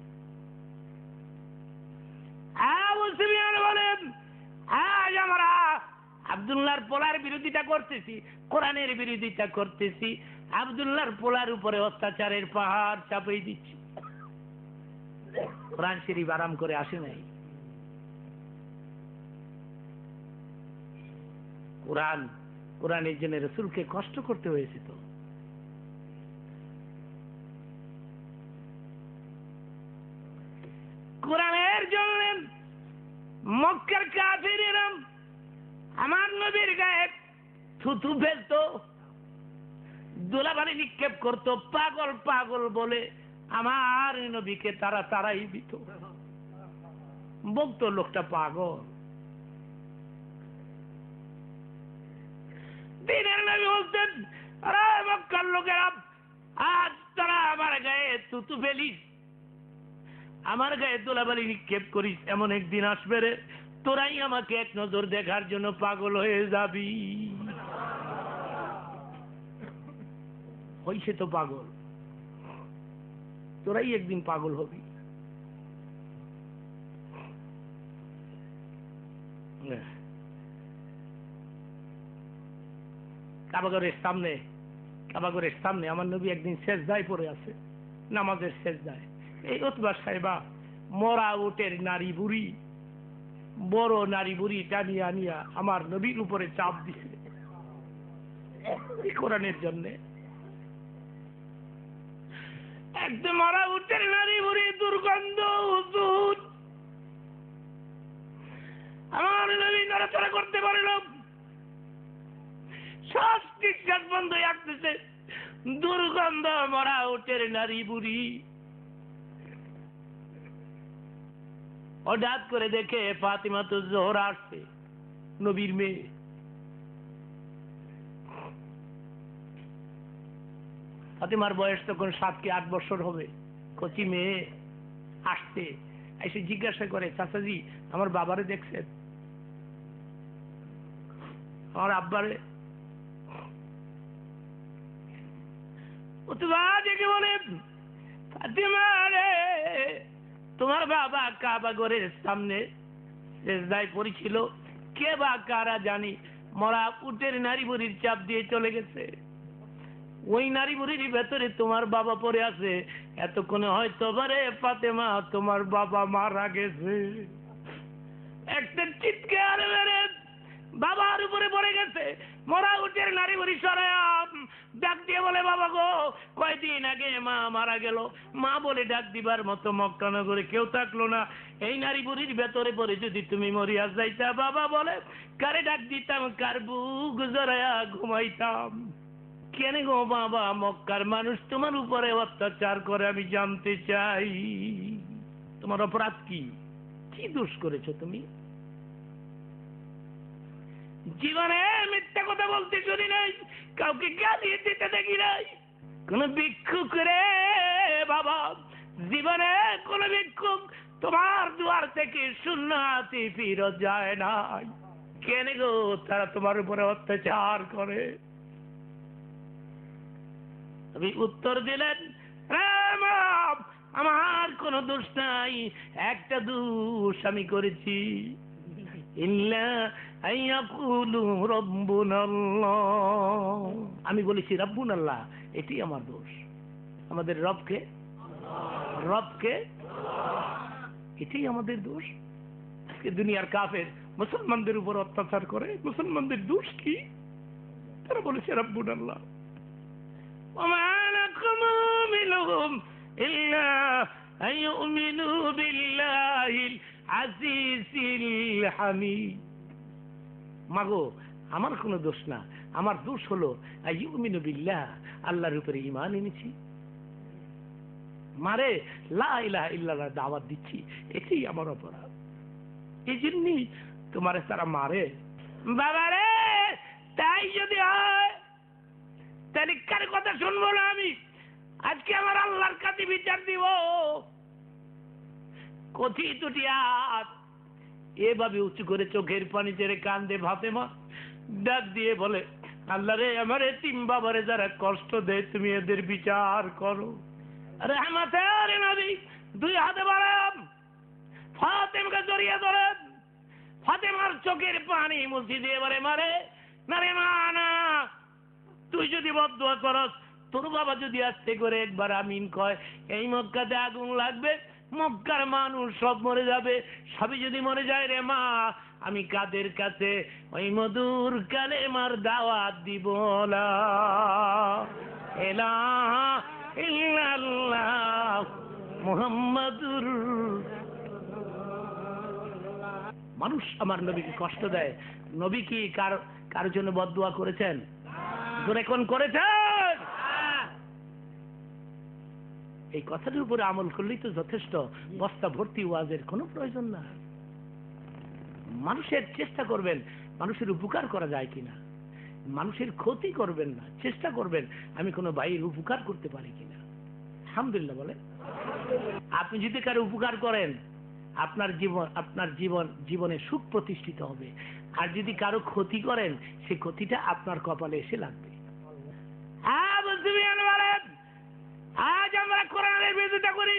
আবু সুফিয়ান বলেন, আজ আমরা আব্দুল্লাহর পোলার বিরোধিতা করতেছি, কোরআনের বিরোধিতা করতেছি, আব্দুল্লাহর পোলার উপরে অত্যাচারের পাহাড় চাপিয়ে দিচ্ছি। কোরআন শরীফ আরাম করে আসে নাই। কোরআনের জন্য রাসূলকে কষ্ট করতে হয়েছে। তো কোরআনের জন্য মক্কার কাফিরেরা আমার নবীর গায়ে থুতু ফেলতো, ধুলাবালি নিক্ষেপ করতো, পাগল পাগল বলে আমার নবীকে তারা তারাই দিত, বলতো লোকটা পাগল। দিনের নবী বলতেন, আরে মক্কার লোকেরা, আজ তারা আমার গায়ে তুতু ফেলিস, আমার গায়ে ধুলাবালি নিক্ষেপ করিস, এমন একদিন আসবে রে তোরাই আমাকে এক নজর দেখার জন্য পাগল হয়ে যাবি। হইছে তো পাগল, তোরাই একদিন পাগল হবি। কাবাগরের সামনে আমার নবী একদিন সেজদায় পড়ে আছে, নামাজের সেজদায়। এই উতবা সাহেবা মরা উটের নারী বুড়ি, বড় নারী বুড়ি টানিয়ে আনিয়া আমার নবীর উপরে চাপ দিছে কোরআনের জন্য। একদম মরা উটের নারী বুড়ি, দুর্গন্ধ হুজুর, আমার নবী নড়াচড়া করতে পারল, শ্বাস নিঃশ্বাস বন্ধ হয়ে আসতেছে, দুর্গন্ধ মরা উটের নারী বুড়ি। হঠাৎ করে দেখে ফাতিমা তো জোহরা আসছে, নবীর মেয়ে। ফাতিমার বয়স তখন 7 কি 8 বছর হবে, কচি মেয়ে আসছে, এসে জিজ্ঞাসা করে, চাচাজি আমার বাবারে দেখছেন, আমার আব্বারে? দেখে বলে, ফাতিমা রে, তোমার বাবা কাবা ঘরের সামনে সেজদায় পড়েছিল, কে বা কারা জানি মরা উটের নারী বুড়ির চাপ দিয়ে চলে গেছে, ওই নারী বুড়ির ভেতরে তোমার বাবা পড়ে আছে, এতক্ষণে হয়তো রে ফাতেমা তোমার বাবা মারা গেছে। একটা চিৎকার মেরে বাবার উপরে পড়ে গেছে, মরা উটের নারী বুড়ি সরায়া ডাক দিয়ে বলে, বাবা গো, কয়দিন আগে মা মারা গেল, মা বলে ডাক দিবার মতো মক্কা নগরে কেউ থাকলো না, এই নারী বুড়ির ভেতরে পড়ে যদি তুমি মরিয়া যাইতা, বাবা বলে কারে ডাক দিতাম, কার বুক জড়ায়া ঘুমাইতাম। কেন গো বাবা, মক্কার মানুষ তোমার উপরে অত্যাচার করে, আমি জানতে চাই তোমার অপরাধ কি, কি দোষ করেছো তুমি? জীবনে মিথ্যা কথা বলতে শুনি নাই, কাউকে গালি দিতে দেখি নাই, কোন ভিক্ষুক রে বাবা, জীবনে কোন ভিক্ষুক তোমার দুয়ার থেকে শূন্য হাতে ফিরত যায় নাই, কেন গো তারা তোমার উপরে অত্যাচার করে? আমি উত্তর দিলেন, আমার কোন দোষ নাই, একটা দোষ আমি করেছি, আমি বলেছি রব্বুন আল্লাহ, এটি আমার দোষ। আমাদের রবকে এটাই আমাদের দোষ। আজকে দুনিয়ার কাফের মুসলমানদের উপর অত্যাচার করে, মুসলমানদের দোষ কি? তারা বলেছে রব্বুন আল্লাহ। وما لكم منهم إلا أن يؤمنوا بالله العزيز الحميد। মাগো, আমার কোনো দোষ না, আমার দোষ হলো আইয়ুমিনু বিল্লাহ, আল্লাহর উপরে ঈমান এনেছি, মারে লা ইলাহা ইল্লাল্লাহ দাওয়াত দিচ্ছি, এটাই আমার অপরাধ, এই জন্যই তোমারে তারা মারে। বাবারে, তাই যদি হয় তাহলে কার কথা শুনবো না আমি? আজকে আমার আল্লাহর কাছে বিচার দিব। কথিত হাত এভাবে উঁচু করে চোখের পানি ছেড়ে কান্দে ফাতেমা, ডাক দিয়ে বলে, আল্লাহ রে, আমার এতিম বাবারে যারা কষ্ট দেয় তুমি এদের বিচার করো। আরে রহমতের নবী 2 হাতে বাড়ান, ফাতেমাকে জড়িয়ে ধরেন, ফাতেমার চোখের পানি মুছে দিয়ে বলে, মারে না রে মা না, তুই যদি বদদুয়া করস, তোর বাবা যদি আস্তে করে একবার আমিন কয়, এই মক্কাতে আগুন লাগবে, মক্কার মানুষ সব মরে যাবে, সবই যদি মরে যায় রে মা, আমি কাদের কাছে ওই মধুর কালেমার দাওয়াত দিব লা ইলাহা ইল্লাল্লাহ মুহাম্মাদুর। মানুষ আমার নবীকে কষ্ট দেয়, নবী কি কার জন্য বদদুয়া করেছেন? জোরে কোন করেছেন? এই কথাটার উপরে আমল করলেই তো যথেষ্ট, বস্তা ভর্তি ওয়াজের কোনো প্রয়োজন না। মানুষের চেষ্টা করবেন মানুষের উপকার করা যায় কিনা, মানুষের ক্ষতি করবেন না, চেষ্টা করবেন আমি কোনো ভাইয়ের উপকার করতে পারি কিনা। আলহামদুলিল্লাহ বলে। আপনি যদি কারো উপকার করেন আপনার জীবনে সুখ প্রতিষ্ঠিত হবে, আর যদি কারো ক্ষতি করেন সেই ক্ষতিটা আপনার কপালে এসে লাগবে। আজ আমরা কোরআনের বিরোধিতা করি,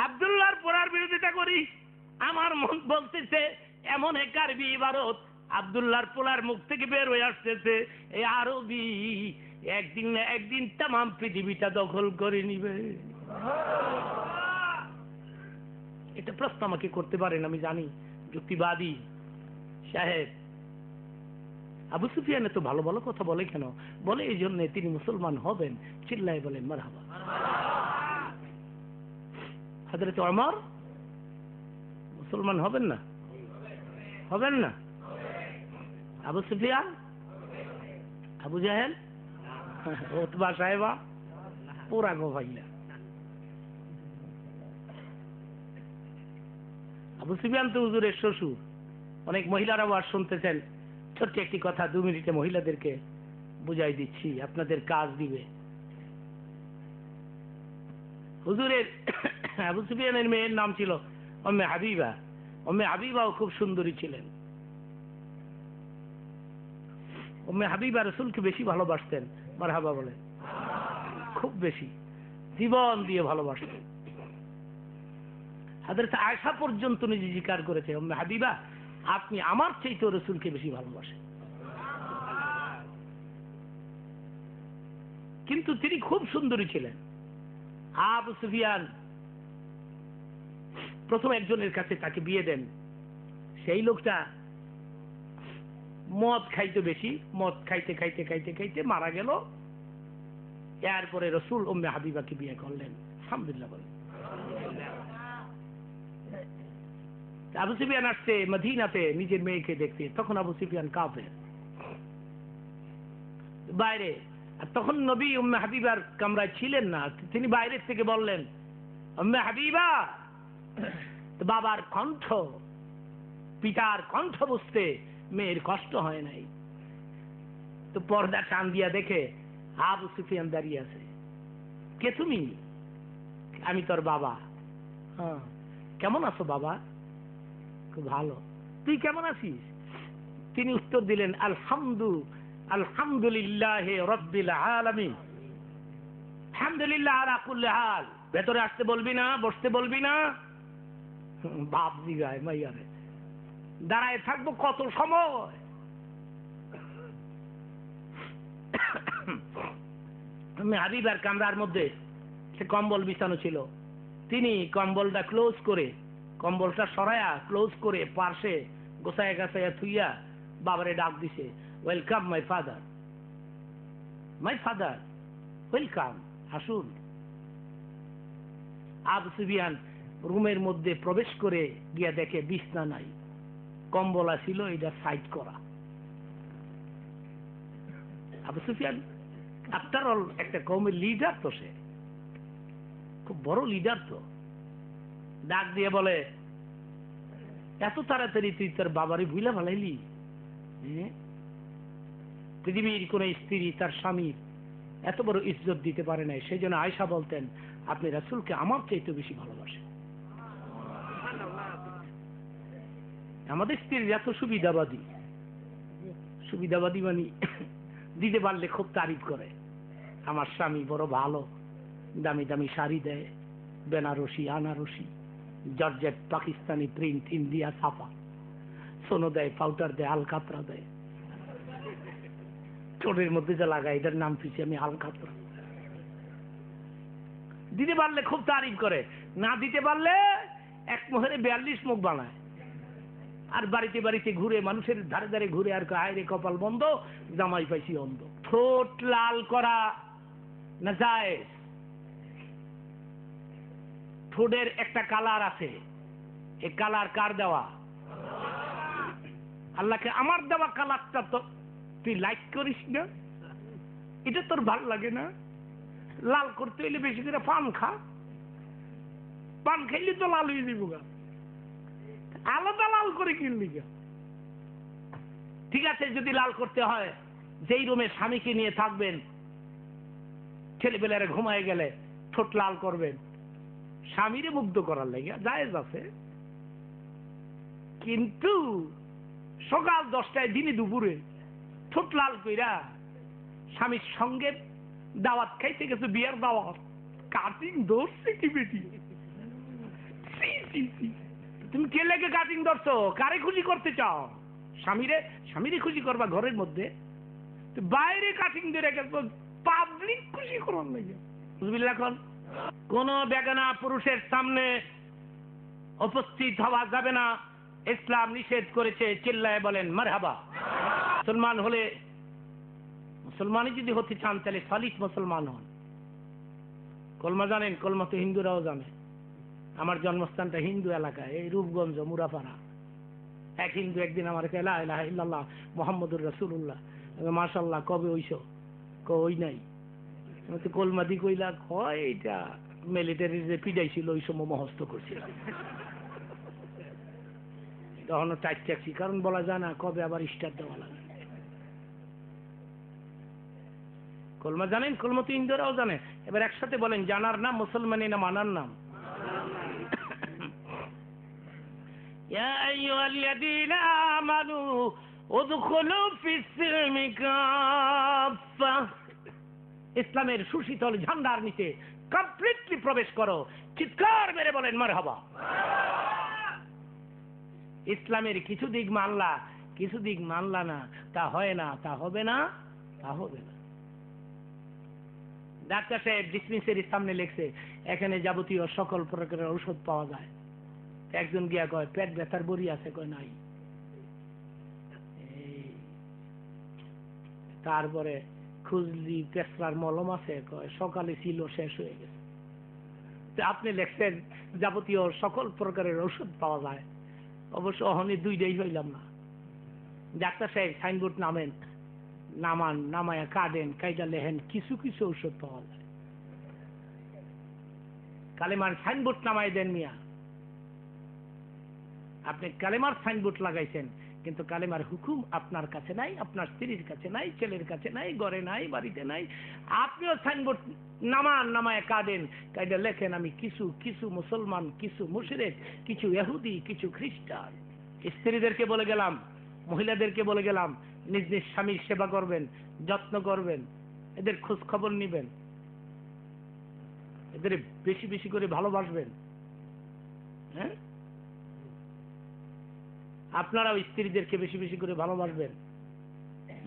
আব্দুল্লাহর পড়ার বিরোধিতা করি। আমার মন বলতেছে এমন এক আরবি ইবারত আব্দুল্লাহর পোলার মুখ থেকে বের হয়ে আসতেছে, এই আরবি একদিন না একদিন তামাম পৃথিবীটা দখল করে নিবে। এটা প্রশ্ন আমাকে করতে পারেন, আমি জানি যুক্তিবাদী সাহেব। আবু সুফিয়ান এত ভালো ভালো কথা বলে কেন? বলে এই জন্য তিনি মুসলমান হবেন। চিল্লায় বলেন মারহাবা। হযরত ওমর মুসলমান হবেন না? হবেন না? আবু সুফিয়ান, আবু জাহেল, উতবা সাহেবা পুরা গোভাইলা। আবু সুফিয়ান তো হুজুরের শ্বশুর। অনেক মহিলারাও আর শুনতেছেন। ছোট্ট একটি কথা 2 মিনিটে মহিলাদেরকে বুঝাই দিচ্ছি, আপনাদের কাজ দিবে। হুজুরের আবু সুফিয়ানের মেয়ের নাম ছিল উম্মে হাবিবা। উম্মে হাবিবাও খুব সুন্দরী ছিলেন। উম্মে হাবিবা রাসূলকে বেশি ভালোবাসতেন। মারহাবা বলেন। খুব বেশি, জীবন দিয়ে ভালোবাসতেন। হযরত আয়েশা পর্যন্ত নিজে স্বীকার করেছে, উম্মে হাবিবা আপনি আমার চাইতে রাসূলকে বেশি ভালোবাসেন। কিন্তু তিনি খুব সুন্দরী ছিলেন। আবু সুফিয়ান প্রথম একজনের কাছে তাকে বিয়ে দেন। সেই লোকটা মদ খাইতে বেশি, মদ খাইতে খাইতে খাইতে খাইতে মারা গেল। এরপরে রাসূল উম্মে হাবিবাকে বিয়ে করলেন। আলহামদুলিল্লাহ বলেন। আবু সুফিয়ান আসছে মদিনাতে নিজের মেয়েকে দেখতে। তখন আবু সুফিয়ান কাফের বাইরে। আর তখন নবী উম্মে হাবিবার কামরায় ছিলেন না। তিনি বাইরের থেকে বললেন, উম্মে হাবিবা, বাবার কণ্ঠ, পিতার কণ্ঠ বুঝতে মেয়ের কষ্ট হয় নাই। তো পর্দা টান দিয়া দেখে আবু সুফিয়ান দাঁড়িয়ে আছে। কে তুমি? আমি তোর বাবা। হ্যাঁ, কেমন আছো বাবা? খুব ভালো। তুই কেমন আছিস? তিনি উত্তর দিলেন, আলহামদুলিল্লাহি রাব্বিল আলামিন, আলহামদুলিল্লাহ আলা কুল্লি হাল। ভেতরে আসতে বলবি না? বসতে বলবি না? বাপ জিগায় মাইয়ারে, দাঁড়ায় থাকবো কত সময়? হাবিবার কামরার মধ্যে সে কম্বল বিছানো ছিল। তিনি কম্বলটা ক্লোজ করে, কম্বলটা সরায়া ক্লোজ করে পার্শ্বে গোছায় গাছাইয়া থুইয়া বাবারে ডাক দিছে, welcome my father, my father, welcome, আসুন। আবু সুফিয়ান রুমের মধ্যে প্রবেশ করে গিয়া দেখে বিছনা নাই, কম্বল ছিল এটা সাইড করা। আবু সুফিয়ান আফটার অল একটা কওমের লিডার, তো সে খুব বড় লিডার। তো ডাক দিয়ে বলে, এত তাড়াতাড়ি তুই তোর বাবারে ভুলা ভালাইলি? পৃথিবীর কোন স্ত্রী তার স্বামীর এত বড় ইজ্জত দিতে পারে নাই। সেই জন্য আয়েশা বলতেন, আপনি রাসূলকে আমার চাইতে বেশি ভালোবাসেন। আমাদের স্ত্রীর এত সুবিধাবাদী, সুবিধাবাদী মানে দিতে পারলে খুব তারিফ করে। আমার স্বামী বড় ভালো, দামি দামি শাড়ি দেয়, বেনারসি, আনারসি, জর্জেট, পাকিস্তানি প্রিন্ট, ইন্ডিয়া ছাপা, সোনো দেয়, পাউডার দেয়, আলকাতরা দেয়, ঠোঁটের মধ্যে যা লাগায় এটার নাম পিছিয়ে আমি আলকাতরা। দিতে পারলে খুব তারিফ করে, না দিতে পারলে এক মোহরে 42 মুখ বানায়। আর বাড়িতে বাড়িতে ঘুরে, মানুষের ধারে ধারে ঘুরে আর আয়রে কপাল বন্ধ, জামাই পাইছি অন্ধ। ঠোঁট লাল করা না যায়, ঠোঁটের একটা কালার আছে, এই কালার কার দেওয়া? আল্লাহকে। আমার দেওয়া কালারটা তো তুই লাইক করিস না, এটা তোর ভালো লাগে না? লাল করতে হইলে বেশি করে পান খা, পান খাইলে তো লাল হয়ে যাবো গা, আলাদা লাল করে কিনলি গা। ঠিক আছে, যদি লাল করতে হয়, যেই রুমে স্বামীকে নিয়ে থাকবেন, ছেলেবেলারে ঘুমায় গেলে ঠোঁট লাল করবেন, স্বামীরে মুগ্ধ করার লাগে জায়েজ আছে। কিন্তু সকাল 10টায় দিনে দুপুরে ঠোঁট লাল কইরা স্বামীর সঙ্গে দাওয়াত খাইতে গেছে, বিয়ার দাওয়াত, কাটিং ধরছে কি বেটি? তুমি কে লেগে কাটিং ধরছো? কারে খুশি করতে চাও? স্বামীরে খুশি করবা ঘরের মধ্যে, বাইরে কাটিং ধরে গেছো পাবলিক খুশি করার লাগে। বুঝলি? এখন কোন বেগানা পুরুষের সামনে উপস্থিত হওয়া যাবে না, ইসলাম নিষেধ করেছে। চিল্লায় বলেন মারহাবা। মুসলমান হলে, মুসলমানই যদি হতে চান তাহলে সালিক মুসলমান হন। কলমা জানেন? কলমা তো হিন্দুরাও জানে। আমার জন্মস্থানটা হিন্দু এলাকায়, এই রূপগঞ্জ মুরাপাড়া। এক হিন্দু একদিন আমার লা ইলাহা ইল্লাল্লাহ মুহাম্মদুর রাসূলুল্লাহ, মাশাআল্লাহ, কবে হইছো? কই নাই। কলমা দি কইলা, কয় এটা মিলিটারি যে পিডাইছিল ওই সময় মহস্ত করছিল। তখন টাইট ট্যাক্সি, কারণ বলা যায় না কবে আবার স্টার্ট দেওয়া লাগে। কলমা জানেন? কলমা তো হিন্দুরাও জানে। এবার একসাথে বলেন, জানার নাম মুসলমানি না মানার নাম? ইয়া আইয়ুহাল্লাযীনা আমানু উদখুলু ফিস-সিলমি কাফা, ইসলামের সুশীতল ঝান্ডার নিচে কমপ্লিটলি প্রবেশ করো। চিৎকার মেরে বলেন মারহাবা। ইসলামের কিছু দিক মানলা, কিছু দিক মানলা না, তা হয় না, তা হবে না, তা হবে না। ডাক্তার সাহেব ডিসপেন্সারির সামনে লিখছে এখানে যাবতীয় সকল প্রকারের ঔষধ পাওয়া যায়। একজন গিয়া কয় পেট ব্যথার বড়ি আছে? কয় নাই। তারপরে খুঁজলি পেশরার মলম আছে? কয় সকালে ছিল, শেষ হয়ে গেছে। আপনি লেখছেন যাবতীয় সকল প্রকারের ঔষধ পাওয়া যায়, অবশ্য অহনি দুইটাই হইলাম না। ডাক্তার সাহেব সাইনবোর্ড নামেন, নামান, নামায়া কাটেন, কাইটা লেহেন কিছু কিছু ঔষধ পাওয়া যায়। কালেমার সাইনবোর্ড নামাই দেন মিয়া। আপনি কালেমার সাইনবোর্ড লাগাইছেন, কিন্তু কালেমার হুকুম আপনার কাছে নাই, আপনার স্ত্রীর কাছে নাই, ছেলের কাছে নাই, ঘরে নাই, বাড়িতে নাই। আপনিও সাইনবোর্ড নামান, নামায় কাটেন, কাইটা লেখেন আমি কিছু কিছু মুসলমান, কিছু মুশরিক, কিছু ইহুদি, কিছু খ্রিস্টান। স্ত্রীদেরকে বলে গেলাম, মহিলাদেরকে বলে গেলাম, নিজ নিজ স্বামীর সেবা করবেন, যত্ন করবেন, এদের খোঁজ খবর নিবেন, এদের বেশি বেশি করে ভালোবাসবেন। হ্যাঁ, আপনারাও স্ত্রীদেরকে বেশি বেশি করে ভালোবাসবেন।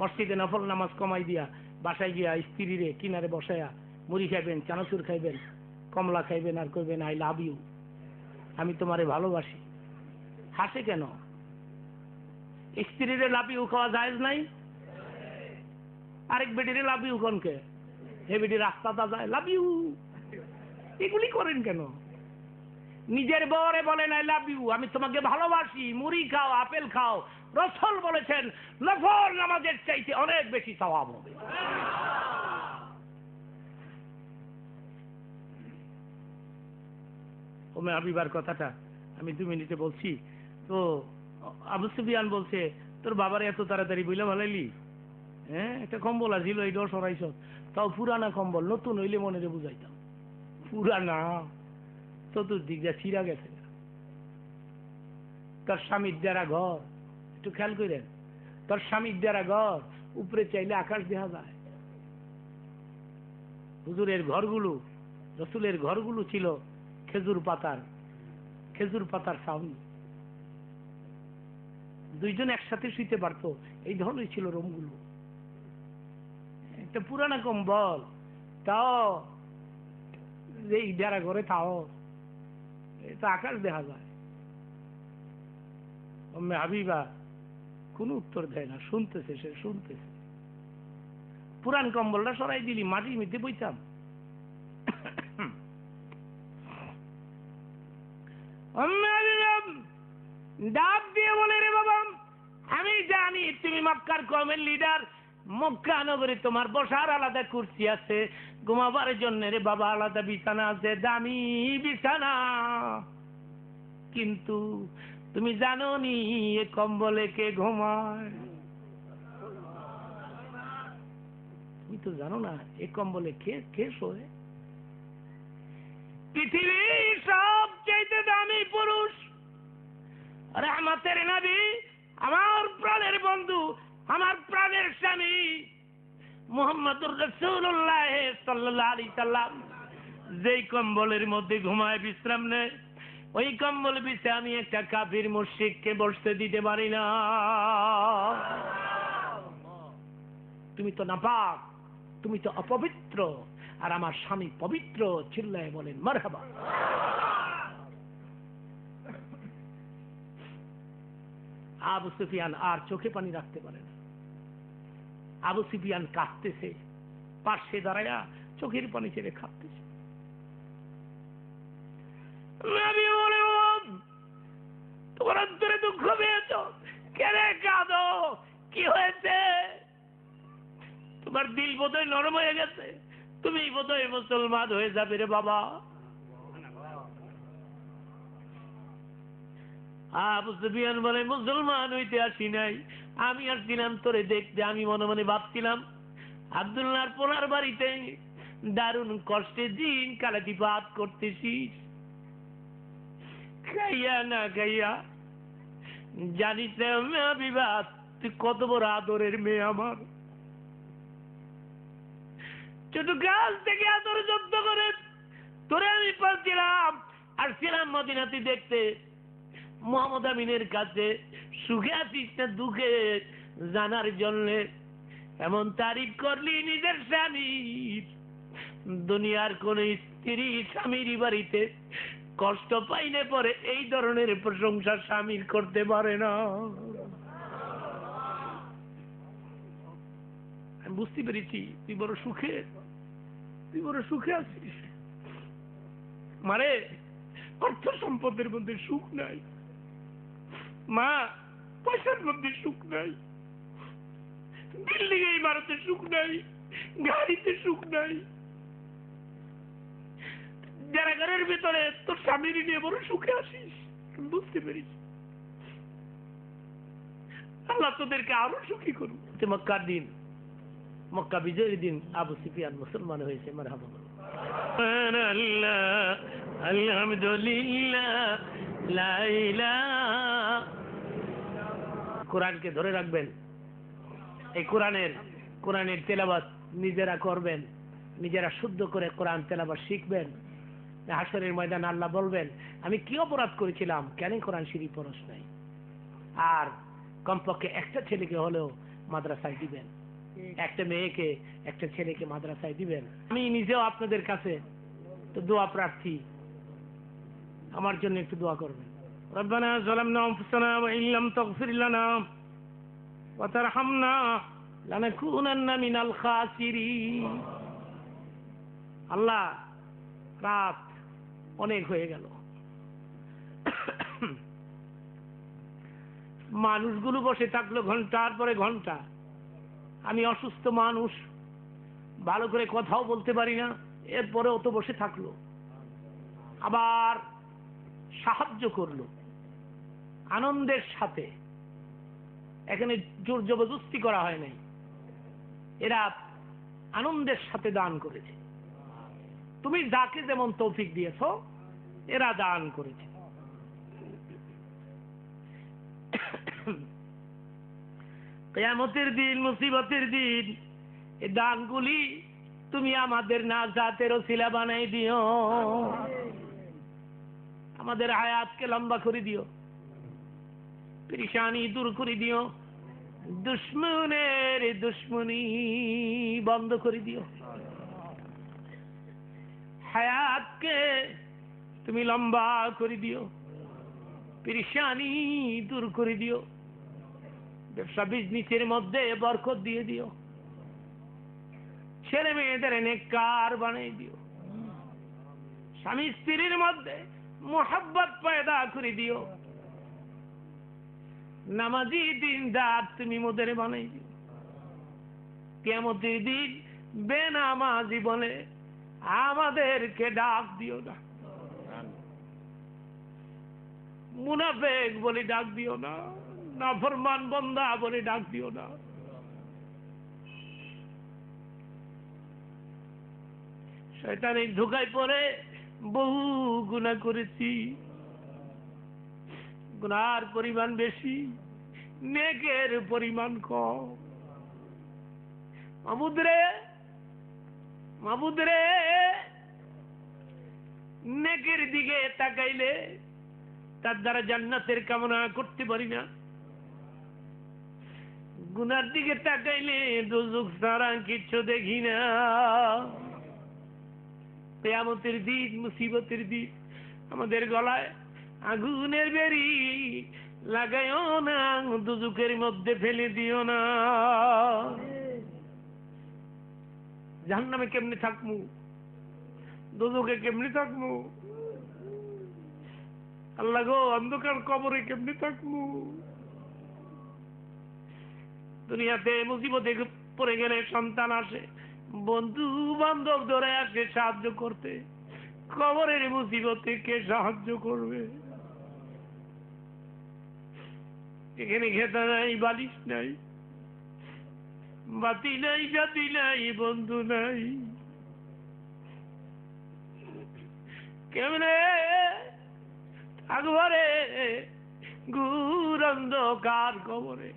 মসজিদে নফল নামাজ কমাই দিয়া বাসায় গিয়া স্ত্রীরে কিনারে বসায়া মুড়ি খাইবেন, চানাচুর খাইবেন, কমলা খাইবেন, আর কইবেন আই লাভ ইউ, আমি তোমারে ভালোবাসি। হাসে কেন? স্ত্রীরে লাভ ইউ খাওয়া জায়েজ নাই? আরেক বেটিরে লাভ ইউ কনকে? হে বেটি রাস্তাটা যায় লাভ ইউ, এগুলি করেন কেন? নিজের বউরে বলেন আই লাভ ইউ, আমি তোমাকে ভালোবাসি, মুড়ি খাও, আপেল খাও। রাসূল বলেছেন নফল নামাজের চাইতে অনেক বেশি সওয়াব হবে। ওমে হাবিবার কথাটা আমি 2 মিনিটে বলছি। তো আবু সুফিয়ান বলছে তোর বাবারে এত তাড়াতাড়ি বইলা ভালাইলি? হ্যাঁ, একটা কম্বল আছিল, এইটাও সরাইছ, তাও পুরানা কম্বল, নতুন হইলে মনে রে বুঝাইতাম। পুরানা, চতুর্দিক যা ছিঁড়া গেছে। তোর স্বামীর যারা ঘর, একটু খেয়াল করেন, তোর স্বামীর যারা ঘর উপরে চাইলে আকাশ দেখা যায়। হুজুরের ঘরগুলো, রসুলের ঘরগুলো ছিল খেজুর পাতার ছাউনি। দুইজন একসাথে শুইতে পারতো, এই ধরনের ছিল রুমগুলো। একটা পুরানা কম্বল, তাও এই যারা ঘরে তাও এটা আকাশ দেখা যায়। হাবিবা কোন উত্তর দেয় না, শুনতেছে, সে শুনতেছে। পুরান কম্বলটা সরাই দিলি, মাটির মধ্যে বইতাম। ডাক দিয়ে বলে রে বাবা, আমি জানি তুমি মক্কার কওমের লিডার, মক্কা নগরে তোমার বসার আলাদা কুর্সি আছে, ঘুমাবার জন্য রে বাবা আলাদা বিছানা আছে, দামি বিছানা। কিন্তু তুমি জানো নি এ কম্বলে কে ঘুমায়? তুমি তো জানো না এ কম্বলে কে কে শোয়? পৃথিবীর সবচেয়ে দামি পুরুষ, রহমতের নবী, আমার প্রাণের বন্ধু, আমার প্রাণের স্বামী মুহাম্মদুর রাসূলুল্লাহ সাল্লাল্লাহু আলাইহি সাল্লাম যেই কম্বলের মধ্যে ঘুমায় বিশ্রাম নেয়, ওই কম্বল বিছে আমি একটা কাফির মুশরিককে বসতে দিতে পারি না। তুমি তো নাপাক, তুমি তো অপবিত্র, আর আমার স্বামী পবিত্র। চিল্লায় বলেন মারহাবা। আবু সুফিয়ান আর চোখে পানি রাখতে পারে না। আবু সুফিয়ান কাঁদতেছে, পাশে দাঁড়ায়া চোখের পানি ছেড়ে কাঁদতেছে। নবী বলে, তোমার অন্তরে দুঃখ পেয়েছ, কেন কাঁদো? কি হয়েছে? তোমার দিল বোধহয় নরম হয়ে গেছে, তুমি বোধহয় মুসলমান হয়ে যাবে রে বাবা। আবু সুফিয়ান বলে, মুসলমান হইতে আসি নাই, আমি আসছিলাম তোরে দেখতে। আমি মনে মনে ভাবছিলাম আব্দুল্লাহর পোলার বাড়িতে দারুণ কষ্টে দিন কালাতিপাত করতেছিস, খাইয়া না খাইয়া। জানিস বিবাদ, তুই কত বড় আদরের মেয়ে আমার। ছোট কাল থেকে আদর যত্ন করে তোরে আমি পাচ্ছিলাম, আর ছিলাম মদিনাতে দেখতে। মোহাম্মদ আমিনের কাছে সুখে আছিস না দুঃখে জানার জন্য এমন তারিফ করলি নিজের স্বামীর। দুনিয়ার কোন স্ত্রী স্বামীর বাড়িতে কষ্ট পাইলে পরে এই ধরনের প্রশংসা স্বামীর করতে পারে না। আমি বুঝতে পেরেছি তুই বড় সুখে, তুই বড় সুখে আছিস। মারে অর্থ সম্পদের মধ্যে সুখ নাই, মা পয়সার মধ্যে সুখ নাই, বিল্ডিং এই ভারতে সুখ নাই, গাড়িতে সুখ নাই। যারা ঘরের ভিতরে তোর স্বামীর নিয়ে বড় সুখে আসিস, বুঝতে পেরেছি। আল্লাহ তোদেরকে আরো সুখী করুন। মক্কার দিন, মক্কা বিজয়ের দিন আবু সুফিয়ান মুসলমান হয়েছে। মারহাবা। আলহামদুলিল্লাহ, লা ইলাহা। কোরআনকে ধরে রাখবেন, এই কোরআনের তেলাওয়াত নিজেরা করবেন, নিজেরা শুদ্ধ করে কোরআন তেলাওয়াত শিখবেন। হাসরের ময়দানে আল্লাহ বলবেন, আমি কি অপরাধ করেছিলাম, কেন কোরআন শরীফ পড়স নাই? আর কমপক্ষে একটা ছেলেকে হলেও মাদ্রাসায় দিবেন, একটা মেয়েকে একটা ছেলেকে মাদ্রাসায় দিবেন। আমি নিজেও আপনাদের কাছে তো দোয়া প্রার্থী, আমার জন্য একটু দোয়া করবেন। রব্বানা যালামনা আনফুসানা ওয়া ইল্লাম তাগফির লানা ওয়া তারহামনা লানাকুনান্না মিনাল খাসিরিন। আল্লাহ, রাত অনেক হয়ে গেল, মানুষগুলো বসে থাকলো ঘন্টার পরে ঘন্টা। আমি অসুস্থ মানুষ, ভালো করে কথাও বলতে পারি না, এরপরেও তো বসে থাকলো, আবার সাহায্য করলো আনন্দের সাথে। এখানে জোর জবরদস্তি করা হয় নাই, এরা আনন্দের সাথে দান করেছে। তুমি যাকে যেমন তৌফিক দিয়েছ, এরা দান করেছে। কিয়ামতের দিন, মুসিবতের দিন, এই দানগুলি তুমি আমাদের নাজাতের ওসিলা বানাই দিও, আমাদের হায়াতকে লম্বা করে দিও, পেরেশানি দূর করে দিও, দুশ্মনের দুশ্মনী বন্ধ করে দিও, হায়াতকে তুমি লম্বা করে দিও, পেরেশানি দূর করে দিও, ব্যবসা বিজনেসের মধ্যে বরকত দিয়ে দিও, ছেলে মেয়েদের নেককার বানিয়ে দিও, স্বামী স্ত্রীর মধ্যে মোহাব্বত পয়দা করে দিও, নামাজি দিনদার তুমি মোদের বানাই দিও। কিয়ামতের দিন বেনামাজি বলে আমাদেরকে ডাক দিও না, মুনাফিক বলে ডাক দিও না, নাফরমান বান্দা বলে ডাক দিও না। শয়তানের ধোঁকায় পড়ে বহু গুনাহ করেছি, গুনার পরিমাণ বেশি, নেকের পরিমাণ কম। মাবুদ রে, নেকের দিকে তাকাইলে তার দ্বারা জান্নাতের কামনা করতে পারি না, গুনার দিকে তাকাইলে দোজখ ছাড়া কিছু দেখি না। কিয়ামতের দিন, মুসিবতের দিন আমাদের গলায় আগুনের বেরি লাগাইও না, দোজখের মধ্যে ফেলে দিও না। জাহান্নামে কেমনে থাকমু, দোজখে কেমনে থাকমু, আল্লাহ গো অন্ধকার কবরে কেমনে থাকমু। দুনিয়াতে মুসিবতে পড়ে গেলে সন্তান আসে, বন্ধু বান্ধব ধরে আসে সাহায্য করতে, কবরের মুসিবতে কে সাহায্য করবে? এখানে খেতা নাই, বালিশ নাই, বাতি নাই, সাথী নাই, বন্ধু নাই, কেমনে থাকবারে ঘুর অন্ধকার কবরে।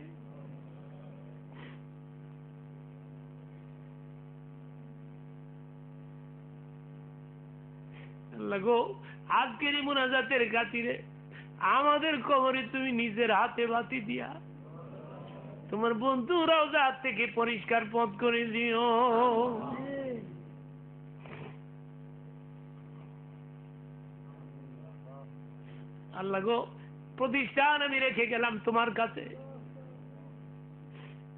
লাগো আজকের মুনাজাতের খাতিরে আমাদের কবরে তুমি নিজের হাতে বাতি দিয়া তোমার বন্ধু রওজা থেকে পরিষ্কার পথ করে দিও। আল্লাহ গো, প্রতিষ্ঠান আমি রেখে গেলাম তোমার কাছে,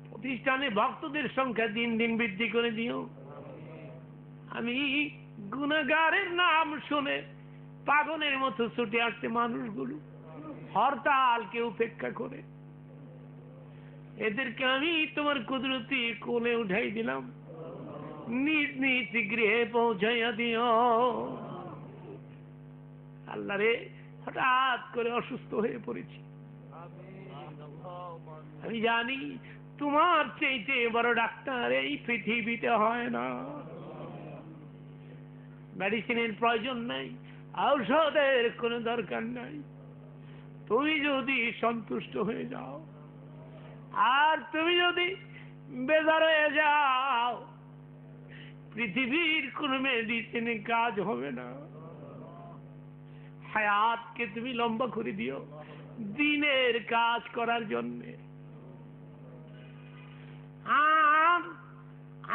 প্রতিষ্ঠানে ভক্তদের সংখ্যা দিন দিন বৃদ্ধি করে দিও। আমি গুনাহগারের নাম শুনে পাগলের মতো ছুটে আসছে মানুষগুলো, হরতালকে উপেক্ষা করে, এদেরকে আমি তোমার কুদরতি কোলে উঠাই দিলাম, নিজ নিজ গৃহে পৌঁছাইয়া দিও। আল্লাহ রে, হঠাৎ করে অসুস্থ হয়ে পড়েছি, আমি জানি তোমার চাইতে বড় ডাক্তার এই পৃথিবীতে হয় না। মেডিসিনের প্রয়োজন নাই, ঔষধের কোনো দরকার নাই। তুমি যদি সন্তুষ্ট হয়ে যাও আর তুমি যদি বেজার হয়ে যাও, পৃথিবীর কোন মেডিসিনে কাজ হবে না। হায়াতকে তুমি লম্বা করে দিও দিনের কাজ করার জন্যে।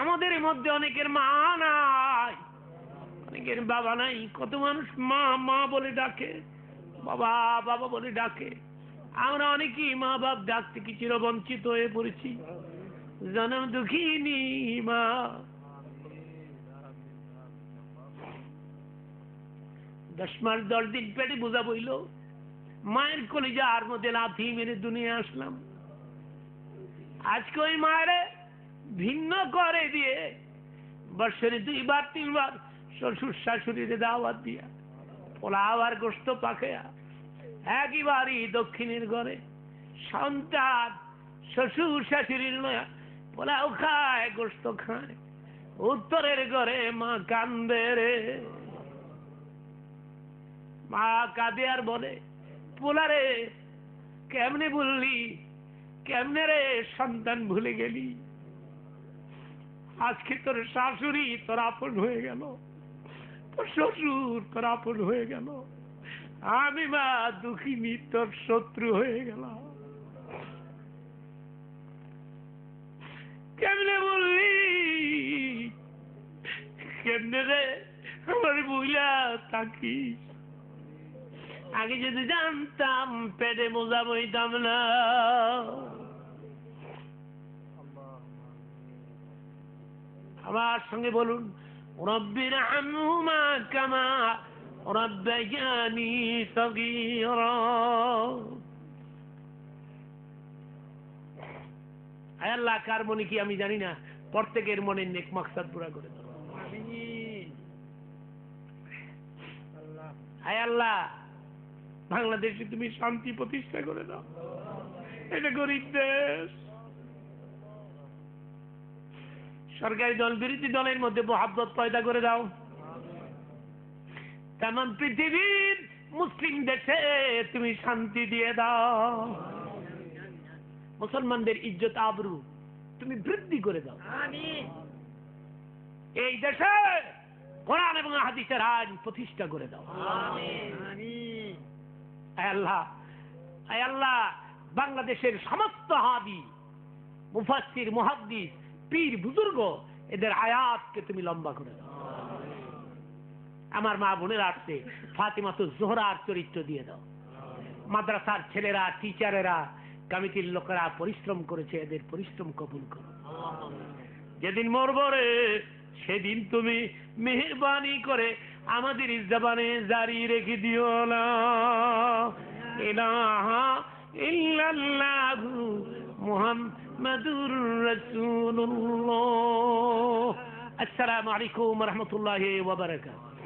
আমাদের মধ্যে অনেকের মা নাই, অনেকের বাবা নাই, কত মানুষ মা মা বলে ডাকে, বাবা বাবা বলে ডাকে। আমরা অনেকেই মা বাপ ডাকতে কি চিরবঞ্চিত হয়ে পড়েছি। জনম দুঃখিনী মা, 10 মাস 10 দিন পেটে বোঝা বইল, মায়ের কলিজার মধ্যে লাথি মেরে দুনিয়া আসলাম। আজকে ওই মায়ের ভিন্ন করে দিয়ে বৎসরে 2 বার 3 বার শ্বশুর শাশুড়ির দাওয়াত দিয়া পোলাও আর গোস্ত পাকেয়া একইবারই দক্ষিণের ঘরে সন্তান শ্বশুর শাশুড়ির নয়া পোলাও খায়, গোস্ত খায়, উত্তরের ঘরে মা কান্দে রে। মা কাঁদে আর বলে, পোলারে কেমনে বললি, কেমনে রে সন্তান ভুলে গেলি, আজকে তোর শাশুড়ি তোর আপন হয়ে গেল, তোর শ্বশুর তোর আপন হয়ে গেল, আমি মা দুঃখিনী তোর শত্রু হয়ে গেলাম। কেমনে বললি, কেমনে রে আমার বুইলা থাকিস, আগে যদি জানতাম পেটে বোঝা বইতাম না। আমার সঙ্গে বলুন, রব্বির হামহুমা কামা রব্বায়ানি সগীরা। আয় আল্লাহ, কার মনে কি আমি জানি না, প্রত্যেকের মনে নেক মাকসাদ পুরা করে দাও। হায় আল্লাহ, বাংলাদেশে তুমি শান্তি প্রতিষ্ঠা করে দাও। এটা গরিব দেশ। সরকারি দল বিরোধী দলের মধ্যে মহাব্বত পয়দা করে দাও। তেমন পৃথিবীর মুসলিম দেশে তুমি শান্তি দিয়ে দাও। মুসলমানদের ইজ্জত আবরু তুমি বৃদ্ধি করে দাও। এই দেশে কোরআন এবং হাদিসের আইন প্রতিষ্ঠা করে দাও। আয় আল্লাহ, আয় আল্লাহ, বাংলাদেশের সমস্ত হাদি, মুফাসসির, মুহাদ্দিস, পীর, বুজুর্গ, এদের আয়াতকে তুমি লম্বা করে দাও। আমার মা বোনেরা আসছে, ফাতিমাতুজ জোহরার চরিত্র দিয়ে দাও। মাদ্রাসার ছেলেরা, টিচারেরা, কমিটির লোকেরা পরিশ্রম করেছে, এদের পরিশ্রম কবুল করো। যেদিন মরব রে, সেদিন তুমি মেহেরবানি করে আমাদের জবানে জারি রেখে দিও না ইলাহা ইল্লাল্লাহু মুহাম্মাদুর রাসূলুল্লাহ। আসসালামু আলাইকুম ওয়া রাহমাতুল্লাহি ওয়া বারাকাতুহু।